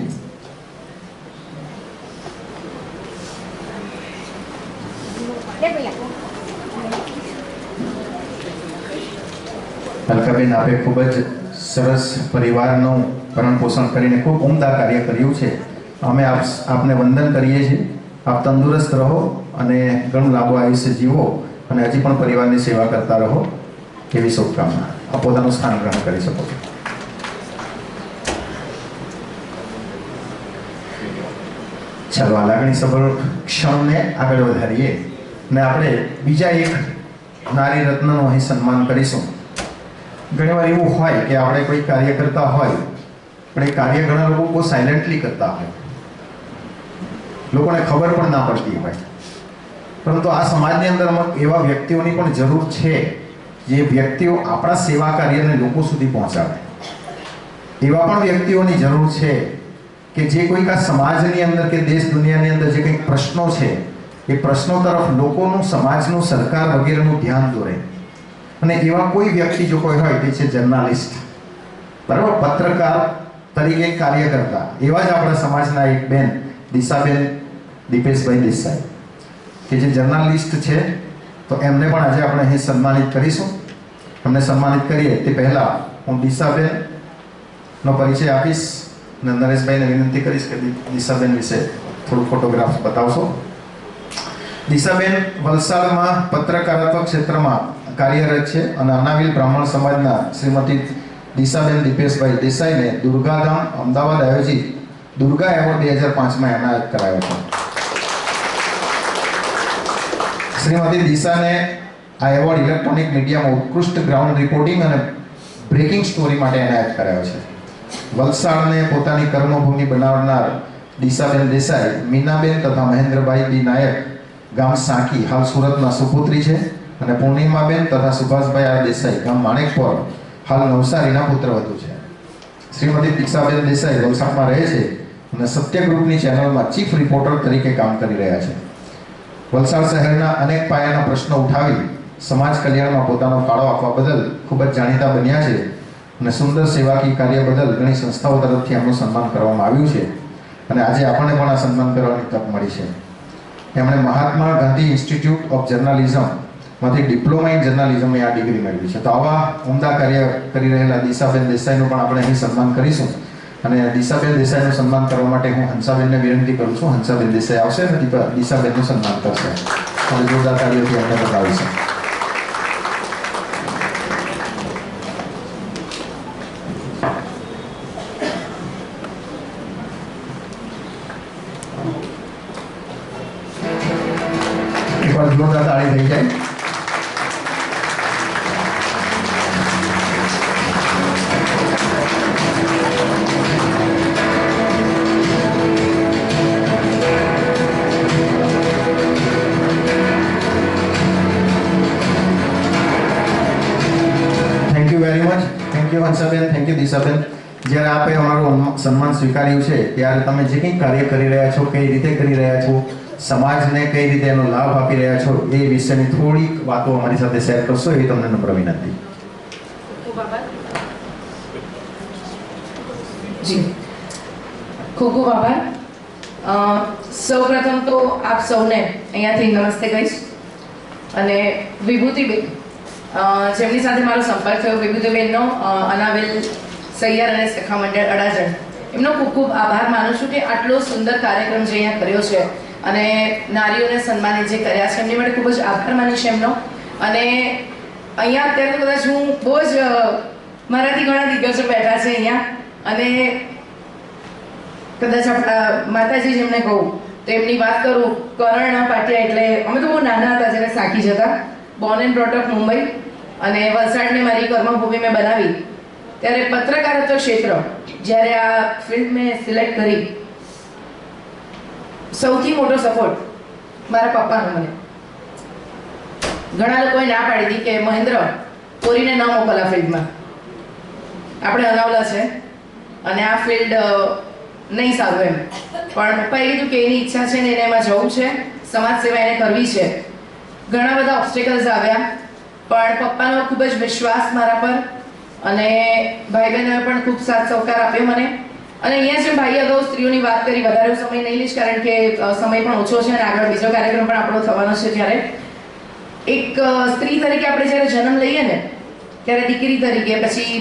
અલકાબેન, આપે ખૂબ જ સરસ પરિવારનું ભરણ પોષણ કરીને ખૂબ ઉમદા કાર્ય કર્યું છે. અમે આપને વંદન કરીએ છીએ. આપ તંદુરસ્ત રહો અને ઘણું લાંબુ આયુષ્ય જીવો અને હજી પણ પરિવારની સેવા કરતા રહો એવી શુભકામના. આપ પોતાનું સ્થાન ગ્રહણ કરી શકો છો. ચાલો આ લાગણીસભર ક્ષણને આગળ વધારીએ ને આપણે બીજા એક નારી રત્નનું અહીં સન્માન કરીશું. ઘણીવાર એવું હોય કે આપણે કોઈ કાર્ય કરતા હોય પણ એ કાર્ય ઘણા લોકો બહુ સાયલેન્ટલી કરતા હોય, લોકોને ખબર પણ ના પડતી હોય. પરંતુ આ સમાજની અંદર અમુક એવા વ્યક્તિઓની પણ જરૂર છે જે વ્યક્તિઓ આપણા સેવા કાર્યને લોકો સુધી પહોંચાડે. એવા પણ વ્યક્તિઓની જરૂર છે કે જે કોઈક આ સમાજની અંદર કે દેશ દુનિયાની અંદર જે કંઈક પ્રશ્નો છે એ પ્રશ્નો તરફ લોકોનું, સમાજનું, સરકાર વગેરેનું ધ્યાન દોરે. અને એવા કોઈ વ્યક્તિ જો કોઈ હોય તે છે જર્નાલિસ્ટ, બરાબર, પત્રકાર તરીકે કાર્ય કરતા. એવા જ આપણા સમાજના એક બેન દિશાબેન દીપેશભાઈ દેસાઈ કે જે જર્નાલિસ્ટ છે, તો એમને પણ આજે આપણે અહીં સન્માનિત કરીશું. એમને સન્માનિત કરીએ તે પહેલાં હું દિશાબેન નો પરિચય આપીશ અને નરેશભાઈને વિનંતી કરીશ કે દિશાબેન વિશે થોડું ફોટોગ્રાફ્સ બતાવશો. દિશાબેન વલસાડમાં પત્રકારત્વ ક્ષેત્રમાં કાર્યરત છે અને અનાવિલ બ્રાહ્મણ સમાજના શ્રીમતી દિશાબેન દીપેશભાઈ દેસાઈને દુર્ગાધામ અમદાવાદ આયોજિત દુર્ગા એવોર્ડ 2005માં એનાયત કરાયો છે. શ્રીમતી દિશાને આ એવોર્ડ ઇલેક્ટ્રોનિક મીડિયામાં ઉત્કૃષ્ટ ગ્રાઉન્ડ રિપોર્ટિંગ અને બ્રેકિંગ સ્ટોરી માટે એનાયત કરાયો છે. વલસાડને પોતાની કર્મભૂમિ બનાવનાર દિશાબેન દેસાઈ મીનાબેન તથા મહેન્દ્રભાઈ બી નાયક ગામ સાંકી હાલ સુરતના સુપુત્રી છે અને પૂર્ણિમાબેન તથા સુભાષભાઈ આર દેસાઈ ગામ માણેકપોર હાલ નવસારીના પુત્રવધુ છે. શ્રીમતી દીક્ષાબેન દેસાઈ વલસાડમાં રહે છે અને સત્ય ગ્રુપની ચેનલમાં ચીફ રિપોર્ટર તરીકે કામ કરી રહ્યા છે. વલસાડ શહેરના અનેક પાયાના પ્રશ્નો ઉઠાવી સમાજ કલ્યાણમાં પોતાનો ફાળો આપવા બદલ ખૂબ જ જાણીતા બન્યા છે અને સુંદર સેવાકીય કાર્ય બદલ ઘણી સંસ્થાઓ તરફથી એમનું સન્માન કરવામાં આવ્યું છે અને આજે આપણને પણ આ સન્માન કરવાની તક મળી છે. એમણે મહાત્મા ગાંધી ઇન્સ્ટિટ્યૂટ ઓફ જર્નાલિઝમમાંથી ડિપ્લોમા ઇન જર્નાલિઝમની આ ડિગ્રી મેળવી છે. તો આવા ઉમદા કાર્ય કરી રહેલા દિશાબેન દેસાઈનું પણ આપણે અહીં સન્માન કરીશું અને દિશાબેન દેસાઈનું સન્માન કરવા માટે હું હંસાબેનને વિનંતી કરું છું. હંસાબેન દેસાઈ આવશે અને દિશાબેનનું સન્માન કરશે અને જોરદાર કાર્યોથી અમને બતાવીશું. જોરદાર તાળી થઈ જાય. Thank you very much. Thank you હંસાબેન, થેન્ક યુ દિશાબેન. જ્યારે આપે અમારું સન્માન સ્વીકાર્યું છે ત્યારે તમે જે કંઈ કાર્ય કરી રહ્યા છો, કઈ રીતે કરી રહ્યા છો, સમાજને કઈ રીતે એનો લાભ આપી રહ્યા છો એ વિશેની થોડીક વાતો અમારી સાથે શેર કરશો એવી તમને નમ્ર વિનંતી. જી, ખૂબ ખૂબ આભાર. સૌપ્રથમ તો આપ સૌને અહીંયાથી નમસ્તે કહીશ અને વિભૂતિબેન જેમની સાથે મારો સંપર્ક થયો, વિભૂતિબેનનો અનાવિલ સૈયર અને સખા મંડળ અડાજણ, એમનો ખૂબ ખૂબ આભાર માનું છું કે આટલો સુંદર કાર્યક્રમ જે અહીંયા કર્યો છે અને નારીઓને સન્માનિત જે કર્યા છે એમની માટે ખૂબ જ આભાર માનીશ એમનો. અને અહીંયા અત્યારે તો કદાચ હું બહુ જ મારાથી ઘણા દિગ્ગજો બેઠા છે અહીંયા અને કદાચ આપણા માતાજી જેમને કહું તો એમની વાત કરું, કરણ પાટિયા એટલે અમે તો બહુ નાના હતા જ્યારે સાકી જતા, Born and brought up Mumbai અને વલસાડને મારી કર્મભૂમિ મેં બનાવી ત્યારે પત્રકારત્વ ક્ષેત્ર જ્યારે આ ફિલ્ડ મેં સિલેક્ટ કરી, સૌથી મોટો સપોર્ટ મારા પપ્પાનો મને. ઘણા લોકોએ ના પાડી હતી કે મહેન્દ્ર કોરીને ન મોકલા ફિલ્ડમાં, આપણે અનાવલા છે અને આ ફિલ્ડ નહીં સારું એમ, પણ પપ્પાએ કીધું કે એની ઈચ્છા છે ને એને એમાં જવું છે, સમાજ સેવા એને કરવી છે. ઘણા બધા ઓબ્સ્ટેકલ્સ આવ્યા પણ પપ્પાનો ખૂબ જ વિશ્વાસ મારા પર અને ભાઈ બહેનોએ પણ ખૂબ સાથ સહકાર આપ્યો મને. અને અહીંયા જેમ ભાઈ અગાઉ સ્ત્રીઓની વાત કરી, વધારે સમય નહીં લઈશ કારણ કે સમય પણ ઓછો છે અને આગળ બીજો કાર્યક્રમ પણ આપણો થવાનો છે. ત્યારે એક સ્ત્રી તરીકે આપણે જ્યારે જન્મ લઈએ ને ત્યારે દીકરી તરીકે પછી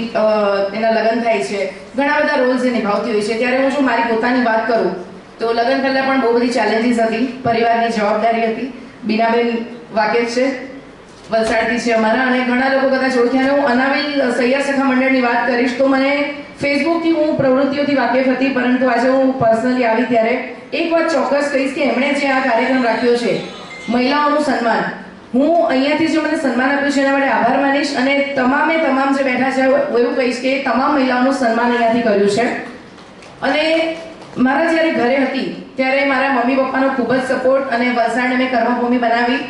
એના લગ્ન થાય છે, ઘણા બધા રોલ્સ એ નિભાવતી હોય છે. ત્યારે હું જો મારી પોતાની વાત કરું તો લગ્ન પહેલાં પણ બહુ બધી ચેલેન્જીસ હતી, પરિવારની જવાબદારી હતી. બીનાબેન વાકેફ છે, વલસાડથી છે અમારા, અને ઘણા લોકો કદાચ ઓળખ્યા. હું અનાવિલ સૈયર સખા મંડળની વાત કરીશ તો મને ફેસબુકથી હું પ્રવૃત્તિઓથી વાકેફ હતી, પરંતુ આજે હું પર્સનલી આવી ત્યારે એક વાત ચોક્કસ કહીશ કે એમણે જે આ કાર્યક્રમ રાખ્યો છે મહિલાઓનું સન્માન, હું અહીંયાથી જે મને સન્માન આપ્યું છે એના માટે આભાર માનીશ. અને તમામ જે બેઠા છે એવું કહીશ કે તમામ મહિલાઓનું સન્માન અહીંયાથી કર્યું છે. અને મારા જ્યારે ઘરે હતી ત્યારે મારા મમ્મી પપ્પાનો ખૂબ જ સપોર્ટ અને વલસાડને મેં કર્મભૂમિ બનાવી.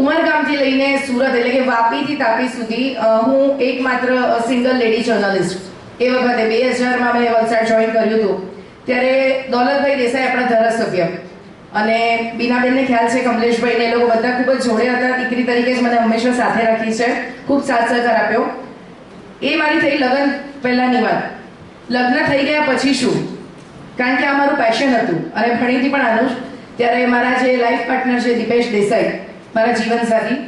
ઉમરગામથી લઈને સુરત એટલે કે વાપીથી તાપી સુધી હું એકમાત્ર સિંગલ લેડી જર્નલિસ્ટ. એ વખતે 2000માં મેં વલસાડ જોઈન કર્યું હતું ત્યારે દોલતભાઈ દેસાઈ આપણા ધારાસભ્ય અને બીનાબેનને ખ્યાલ છે, કમલેશભાઈને, એ લોકો બધા ખૂબ જ જોડે હતા. દીકરી તરીકે જ મને હંમેશા સાથે રાખી છે, ખૂબ સાથ સહકાર આપ્યો. એ મારી થઈ લગ્ન પહેલાંની વાત. લગ્ન થઈ ગયા પછી શું, કારણ કે આ મારું પેશન હતું અને ભણીતી પણ આનું જ. ત્યારે મારા જે લાઈફ પાર્ટનર છે દીપેશ દેસાઈ, મારા જીવનસાથી,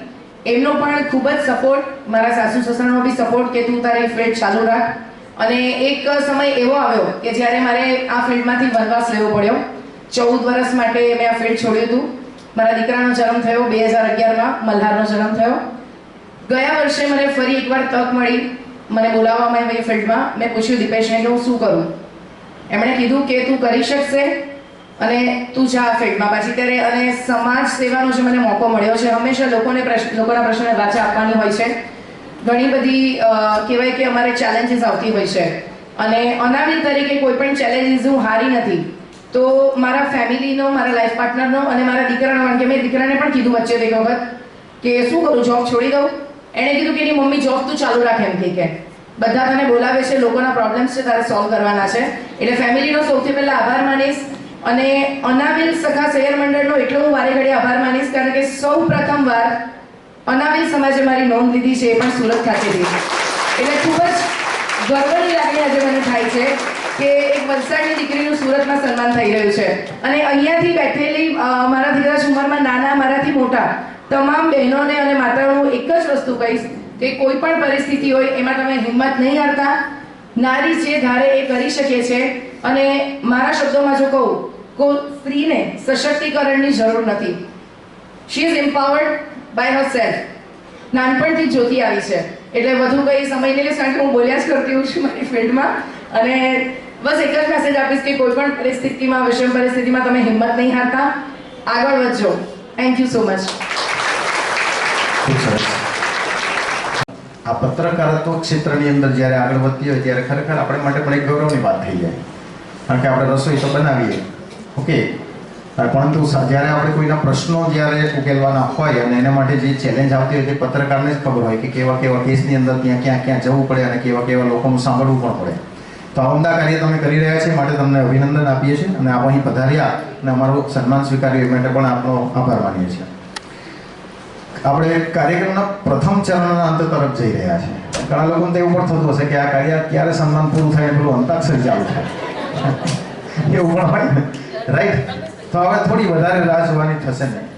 એમનો પણ ખૂબ જ સપોર્ટ, મારા સાસુ સસરાનો બી સપોર્ટ કે તું તારી ફિલ્ડ ચાલુ રાખ. અને એક સમય એવો આવ્યો કે જ્યારે મારે આ ફિલ્ડમાંથી વનવાસ લેવો પડ્યો. 14 વર્ષ માટે મેં આ ફિલ્ડ છોડ્યું હતું. મારા દીકરાનો જન્મ થયો 2011માં, મલ્હારનો જન્મ થયો. ગયા વર્ષે મને ફરી એકવાર તક મળી, મને બોલાવવામાં આવી એ ફિલ્ડમાં. મેં પૂછ્યું દીપેશને કે હું શું કરું. એમણે કીધું કે તું કરી શકશે અને તું જા આ ફિલ્ડમાં પાછી. ત્યારે અને સમાજ સેવાનો જે મને મોકો મળ્યો છે, હંમેશા લોકોના પ્રશ્નોને વાચા આપવાની હોય છે. ઘણી બધી કહેવાય કે અમારે ચેલેન્જીસ આવતી હોય છે અને અનાવિલ તરીકે કોઈ પણ ચેલેન્જીસ હું હારી નથી. તો મારા ફેમિલીનો, મારા લાઈફ પાર્ટનરનો અને મારા દીકરાનો, કારણ કે મેં દીકરાને પણ કીધું વચ્ચે એક વખત કે શું કરું, જોબ છોડી દઉં. એણે કીધું કે એની મમ્મી જોબ તું ચાલુ રાખ, એમ કે બધા તને બોલાવે છે, લોકોના પ્રોબ્લેમ્સ છે, તારે સોલ્વ કરવાના છે. એટલે ફેમિલીનો સૌથી પહેલા આભાર માનીશ અને અનાવિલ સખા શહેર મંડળનો એટલો હું વારે ઘડી આભાર માનીશ કારણ કે સૌ પ્રથમવાર અનાવિલ સમાજે મારી નોંધ લીધી છે, એ પણ સુરત ખાતેથી. એટલે ખૂબ જ ગર્વની લાગણી આજે મને થાય છે કે એક વલસાડની દીકરીનું સુરતમાં સન્માન થઈ રહ્યું છે. અને અહીંયાથી બેઠેલી મારા ધીરજ ઉંમરમાં નાના, મારાથી મોટા તમામ બહેનોને અને માતાઓનું એક જ વસ્તુ કહીશ કે કોઈ પણ પરિસ્થિતિ હોય એમાં તમે હિંમત નહીં હારતા. નારી જે ધારે એ કરી શકે છે. અને મારા શબ્દોમાં જો કહું તો સ્ત્રીને સશક્તિકરણની જરૂર નથી. She is empowered by herself. નાનપણથી જ્યોતિ આવી છે. એટલે વધુ કંઈ સમય નહીં લઈશ કારણ કે હું બોલ્યા જ કરતી હોઉં છું મારી ફિલ્ડમાં. અને બસ એક જ મેસેજ આપીશ કે કોઈ પણ પરિસ્થિતિમાં, વિષમ પરિસ્થિતિમાં તમે હિંમત નહીં હારતા, આગળ વધજો. Thank you so much. ખૂબ સરસ. આ પત્રકારત્વ ક્ષેત્રની અંદર જ્યારે આગળ વધતી હોય ત્યારે ખરેખર આપણે માટે પણ એક ગૌરવની વાત થઈ જાય. કારણ કે આપણે રસોઈ તો બનાવીએ, ઓકે, પરંતુ જ્યારે આપણે કોઈના પ્રશ્નો જ્યારે ઉકેલવાના હોય અને એના માટે જે ચેલેન્જ આવતી હોય તે પત્રકારને જ ખબર હોય કે કેવા કેવા કેસની અંદર ક્યાં જવું પડે અને કેવા કેવા લોકોનું સાંભળવું પણ પડે. તો આ ઉમદા કાર્ય તમે કરી રહ્યા છે માટે તમને અભિનંદન આપીએ છીએ અને આપ અહીં પધાર્યા અને અમારું સન્માન સ્વીકાર્યું એ માટે પણ આપનો આભાર માનીએ છીએ. આપણે કાર્યક્રમના પ્રથમ ચરણના અંત તરફ જઈ રહ્યા છીએ. ઘણા લોકોને તો એવું પણ થતું હશે કે આ કાર્ય ક્યારે સન્માન પૂરું થાય, પેલું અંતાક્ષરી ચાલુ થાય, એવું પણ હોય ને, રાઈટ? તો હવે થોડી વધારે રાહ જોવાની થશે નહીં.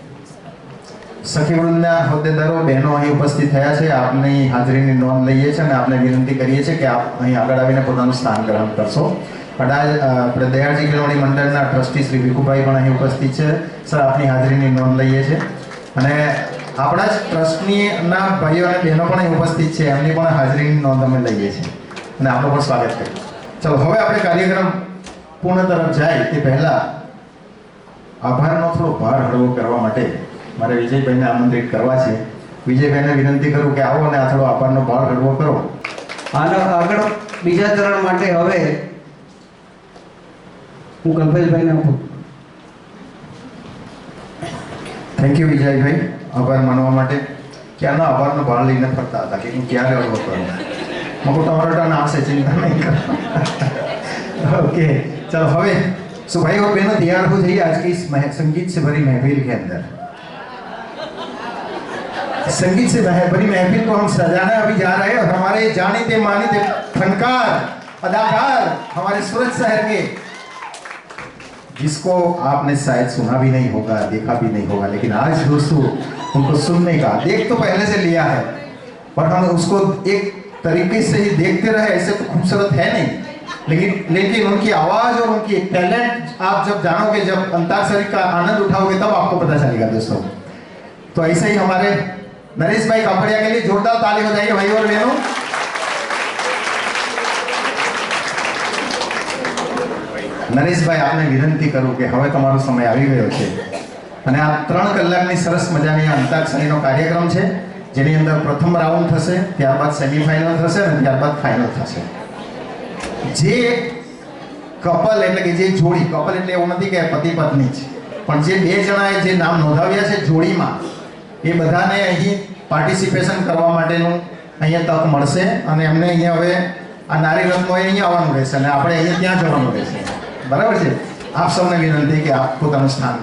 સખીવૃંદના હોદ્દેદારો, બહેનો અહીં ઉપસ્થિત થયા છે. આપની હાજરીની નોંધ લઈએ છીએ અને આપને વિનંતી કરીએ છીએ કે આપ અહીં આગળ આવીને પોતાનું સ્થાન ગ્રહણ કરશો. આપણે દયાળજી કેળવણી મંડળના ટ્રસ્ટી શ્રી વિકુભાઈ પણ અહીં ઉપસ્થિત છે. સર, આપની હાજરીની નોંધ લઈએ છીએ અને આપણા જ ટ્રસ્ટના ભાઈઓ અને બહેનો પણ અહીં ઉપસ્થિત છે, એમની પણ હાજરીની નોંધ અમે લઈએ છીએ અને આપણું પણ સ્વાગત કરીએ. ચલો, હવે આપણે કાર્યક્રમ પૂર્ણ તરફ જાય તે પહેલા આભારનો થોડો ભાર હળવો કરવા માટે મારે વિજયભાઈને આમંત્રિત કરવા છે. વિજયભાઈને વિનંતી કરું કે આવો અને આ થોડો આભારનો ભાર હળવો કરો. આગળ બીજા ચરણ માટે હવે હું કલ્પેશભાઈને આપું. થેન્ક યુ વિજયભાઈ, આભાર માનવા માટે. ક્યારના આભારનો ભાર લઈને ફરતા હતા કે હું ક્યારે હળવો કરું. મગો તમારો ટર્ન આવશે, ચિંતા નહીં કરો. ओके, चलो हवे सो भाई और बहनों तैयार हो जाइए आज की इस संगीत से भरी महफिल के अंदर. संगीत से भरी महफिल को हम सजाने अभी जा रहे हैं और हमारे जानीते मानीते फनकार, अदाकार हमारे सूरत शहर के, जिसको आपने शायद सुना भी नहीं होगा, देखा भी नहीं होगा, लेकिन आज दोस्तों उनको सुनने का, देख तो पहले से लिया है पर हम उसको एक तरीके से ही देखते रहे, ऐसे तो खूबसूरत है नहीं, लेकिन उनकी आवाज और उनकी टैलेंट आप जब जानोगे, जब अंताक्षरी का आनंद उठाओगे तब आपको पता चलेगा दोस्तों. तो ऐसे ही हमारे नरेश भाई कापड़िया के लिए जोरदार ताली हो जाएगी भाई और बहनों. નરેશભાઈ, આપને વિનંતી કરું કે હવે તમારો સમય આવી ગયો છે અને આ 3 કલાકની સરસ મજાની આ અંતાક્ષરીનો કાર્યક્રમ છે, જેની અંદર પ્રથમ રાઉન્ડ થશે, ત્યારબાદ સેમીફાઇનલ થશે અને ત્યારબાદ ફાઇનલ થશે. જે કપલ એટલે કે જે જોડી, કપલ એટલે એવું નથી કે પતિ પત્ની જ, પણ જે 2 જણાએ જે નામ નોંધાવ્યા છે જોડીમાં, એ બધાને અહીં પાર્ટિસિપેશન કરવા માટેનું અહીંયા તક મળશે અને એમને અહીંયા હવે આ નારી રત્નોએ અહીંયા આવવાનું રહેશે અને આપણે અહીંયા ત્યાં જવાનું રહેશે. બરાબર છે? આપ સૌને વિનંતી કે આપ પોતાનું સ્થાન